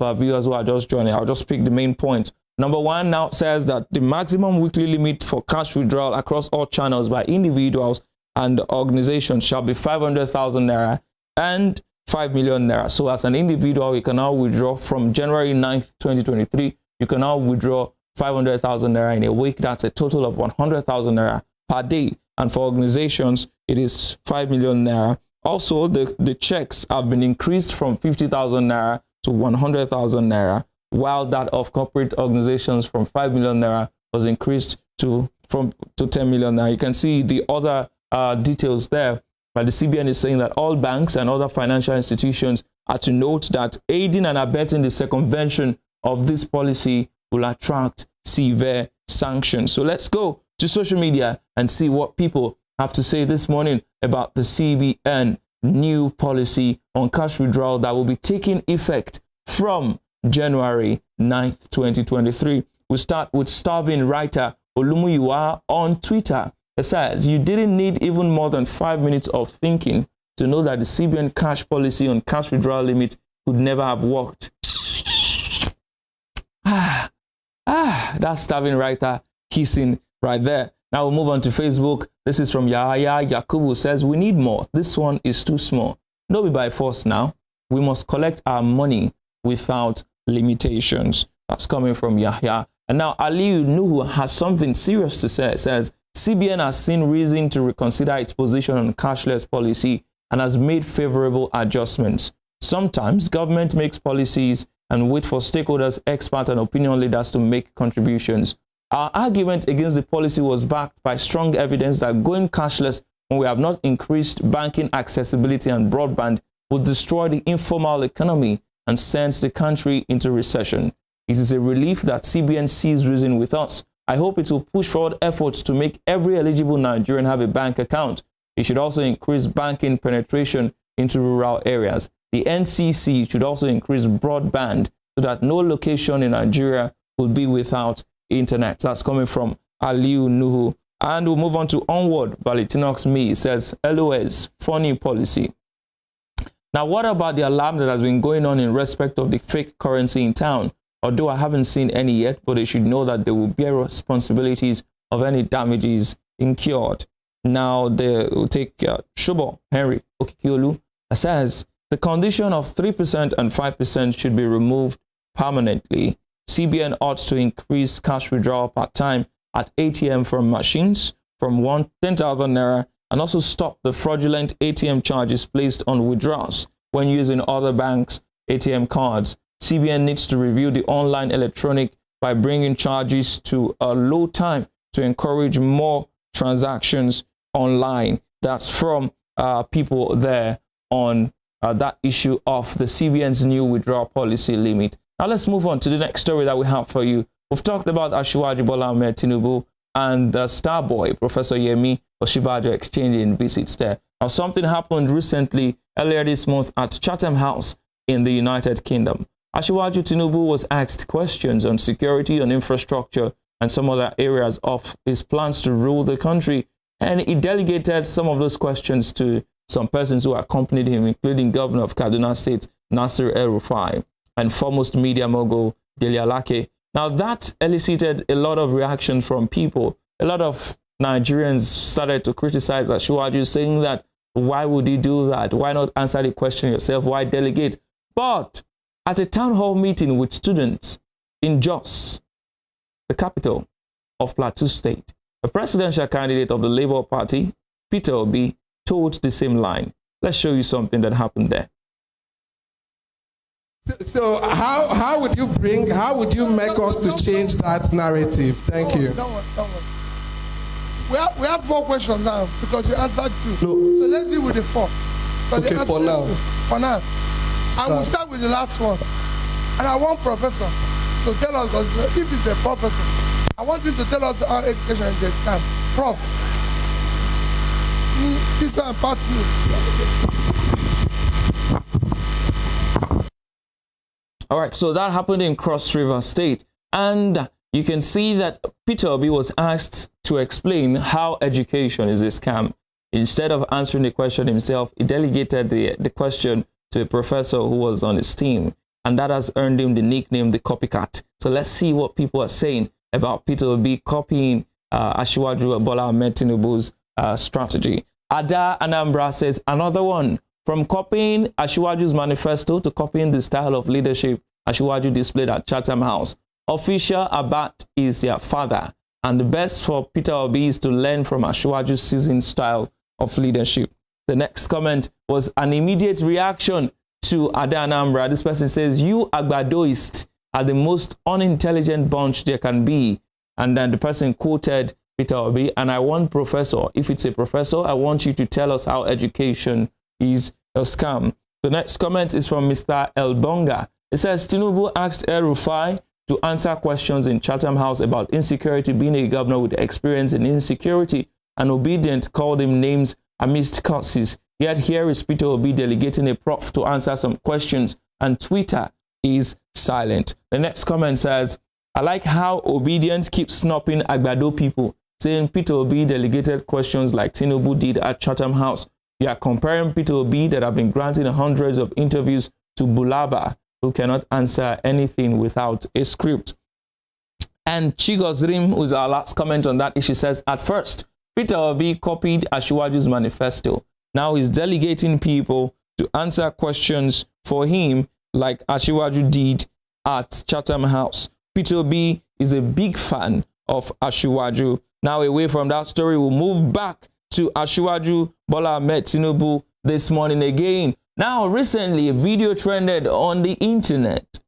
[SPEAKER 2] our viewers who are just joining. I'll just pick the main point. Number one now says that the maximum weekly limit for cash withdrawal across all channels by individuals and organizations shall be 500,000 naira and 5 million naira. So as an individual, you can now withdraw from January 9th, 2023. You can now withdraw 500,000 naira in a week. That's a total of 100,000 naira per day. And for organizations, it is 5 million naira. Also, the checks have been increased from 50,000 naira to 100,000 naira, while that of corporate organizations from 5 million naira was increased to 10 million naira. You can see the other details there. But the CBN is saying that all banks and other financial institutions are to note that aiding and abetting the circumvention of this policy will attract severe sanctions. So let's go to social media and see what people have to say this morning about the CBN new policy on cash withdrawal that will be taking effect from January 9th, 2023. We start with starving writer Olumuyiwa on Twitter. It says, you didn't need even more than 5 minutes of thinking to know that the CBN cash policy on cash withdrawal limit could never have worked. That's starving writer kissing right there. Now we'll move on to Facebook. This is from Yahaya Yakubu, says, we need more. This one is too small. No be by force now. We must collect our money without limitations. That's coming from Yahya. And now Aliyu Nuhu has something serious to say. It says, CBN has seen reason to reconsider its position on cashless policy and has made favorable adjustments. Sometimes government makes policies and wait for stakeholders, experts, and opinion leaders to make contributions. Our argument against the policy was backed by strong evidence that going cashless when we have not increased banking accessibility and broadband would destroy the informal economy and send the country into recession. It is a relief that CBN sees reason with us. I hope it will push forward efforts to make every eligible Nigerian have a bank account. It should also increase banking penetration into rural areas. The NCC should also increase broadband so that no location in Nigeria will be without internet. That's coming from Aliu Nuhu. And we'll move on to Onward. Valentinox Me says, LOS, funny policy. Now, what about the alarm that has been going on in respect of the fake currency in town? Although I haven't seen any yet, but they should know that they will bear responsibilities of any damages incurred. Now, they will take Shubo Henry Okikiolu says, the condition of 3% and 5% should be removed permanently. CBN ought to increase cash withdrawal per time at ATM from machines from 10,000 naira and also stop the fraudulent ATM charges placed on withdrawals when using other banks' ATM cards. CBN needs to review the online electronic by bringing charges to a low time to encourage more transactions online. That's from people there on that issue of the CBN's new withdrawal policy limit. Now let's move on to the next story that we have for you. We've talked about Asiwaju Bola Ahmed Tinubu and the star boy, Professor Yemi Osinbajo, exchanging visits there. Now something happened recently, earlier this month at Chatham House in the United Kingdom. Asiwaju Tinubu was asked questions on security, on infrastructure, and some other areas of his plans to rule the country. And he delegated some of those questions to some persons who accompanied him, including Governor of Kaduna State, Nasir El-Rufai, and foremost media mogul, Dele Alake. Now, that elicited a lot of reaction from people. A lot of Nigerians started to criticize Asiwaju, saying that, why would he do that? Why not answer the question yourself? Why delegate? But at a town hall meeting with students in Jos, the capital of Plateau State, the presidential candidate of the Labour Party, Peter Obi, told the same line. Let's show you something that happened there.
[SPEAKER 19] So how would you make us to change that narrative? Thank you.
[SPEAKER 20] Don't worry. We have 4 questions now because we answered 2. No. So let's deal with the 4.
[SPEAKER 19] Okay, for now.
[SPEAKER 20] For now. I will start with the last one. And I want Professor to tell us, if he's a professor, I want him to tell us how education is a scam. Prof, this one pass me.
[SPEAKER 2] All right, so that happened in Cross River State. And you can see that Peter Obi was asked to explain how education is a scam. Instead of answering the question himself, he delegated the question to a professor who was on his team. And that has earned him the nickname, the copycat. So let's see what people are saying about Peter Obi copying Asiwaju Bola Ahmed Tinubu's strategy. Ada Anambra says, another one. From copying Asiwaju's manifesto to copying the style of leadership Asiwaju displayed at Chatham House. Official Abat is their father, and the best for Peter Obi is to learn from Asiwaju's seasoned style of leadership. The next comment was an immediate reaction to Ada Anambra. This person says, you Agbadoists are the most unintelligent bunch there can be. And then the person quoted Peter Obi, and I want Professor, if it's a professor, I want you to tell us how education is a scam. The next comment is from Mr. Elbonga. It says, Tinubu asked El-Rufai to answer questions in Chatham House about insecurity, being a governor with experience in insecurity, and Obedient called him names amidst curses. Yet here is Peter Obi delegating a prof to answer some questions, and Twitter is silent. The next comment says, I like how Obedient keeps snubbing Agbado people, saying Peter Obi delegated questions like Tinubu did at Chatham House. You are comparing Peter Obi that have been granting hundreds of interviews to Bulaba, who cannot answer anything without a script. And Chigozrim, who's our last comment on that issue, says, at first, Peter Obi copied Asiwaju's manifesto. Now he's delegating people to answer questions for him like Asiwaju did at Chatham House. Peter Obi is a big fan of Asiwaju. Now away from that story, we'll move back to Asiwaju Bola Ahmed Tinubu this morning again. Now, recently, a video trended on the internet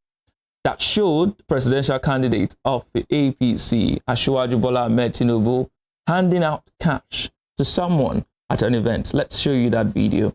[SPEAKER 2] that showed presidential candidate of the APC, Asiwaju Bola Ahmed Tinubu, handing out cash to someone at an event. Let's show you that video.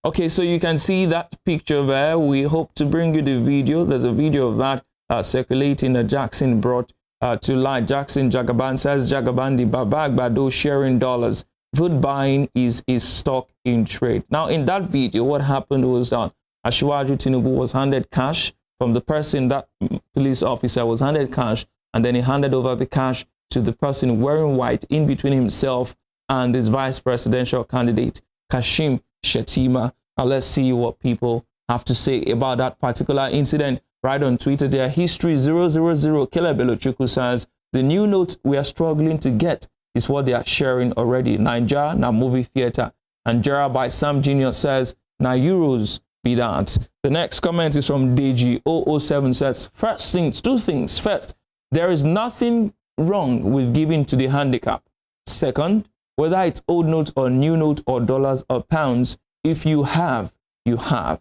[SPEAKER 2] Okay, so you can see that picture there. We hope to bring you the video. There's a video of that circulating that Jackson brought to light. Jackson Jagaban says Jagaban the Baba Agbado sharing dollars. Vote buying is stock in trade. Now, in that video, what happened was that Asiwaju Tinubu was handed cash from the person, that police officer was handed cash, and then he handed over the cash to the person wearing white in between himself and his vice presidential candidate, Kashim Shettima. Now, let's see what people have to say about that particular incident. Right on Twitter, their history 000 Kelebelo Chuku says, the new note we are struggling to get is what they are sharing already. Niger, na movie theater. And Jera by Sam Jr. says, na euros be that. The next comment is from Deji007 says, two things. First, there is nothing wrong with giving to the handicapped. Second, whether it's old note or new note or dollars or pounds, if you have, you have.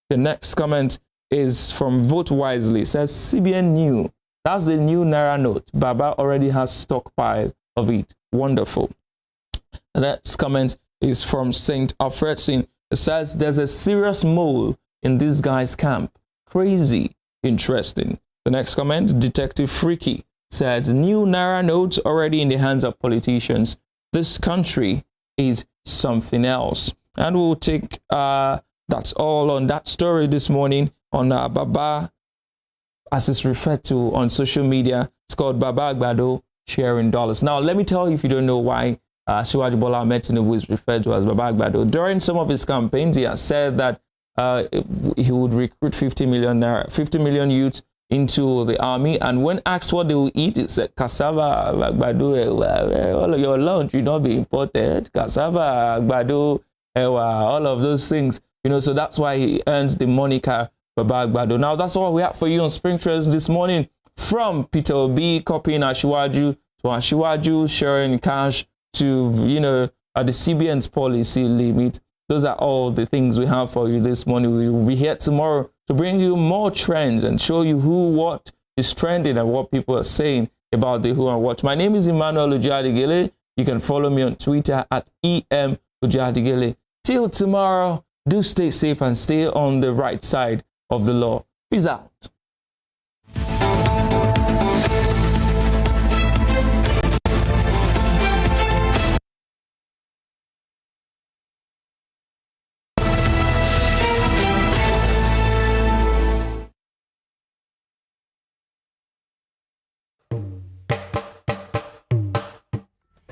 [SPEAKER 2] The next comment is from Vote Wisely. It says, CBN new. That's the new Naira note. Baba already has stockpile of it. Wonderful. The next comment is from Saint Alfredson. It says, there's a serious mole in this guy's camp. Crazy. Interesting. The next comment, Detective Freaky, said, new Naira notes already in the hands of politicians. This country is something else. And we'll take, that's all on that story this morning on Baba, as it's referred to on social media. It's called Baba Agbado sharing dollars. Now, let me tell you if you don't know why Asiwaju Bola Ahmed Tinubu is referred to as Baba Agbado. During some of his campaigns, he has said that he would recruit 50 million youths into the army, and when asked what they will eat, he said, cassava, agbado, all of your lunch will not be imported, cassava, agbado, all of those things, you know, so that's why he earns the moniker Baba Agbado. Now, that's all we have for you on Spring Trends this morning. From Peter Obi copying Asiwaju, to Asiwaju sharing cash, to, you know, the CBN's policy limit. Those are all the things we have for you this morning. We will be here tomorrow to bring you more trends and show you who, what is trending and what people are saying about the who and what. My name is Emmanuel Ujadigele. You can follow me on Twitter at EM Ujadigele. Till tomorrow, do stay safe and stay on the right side of the law. Peace out.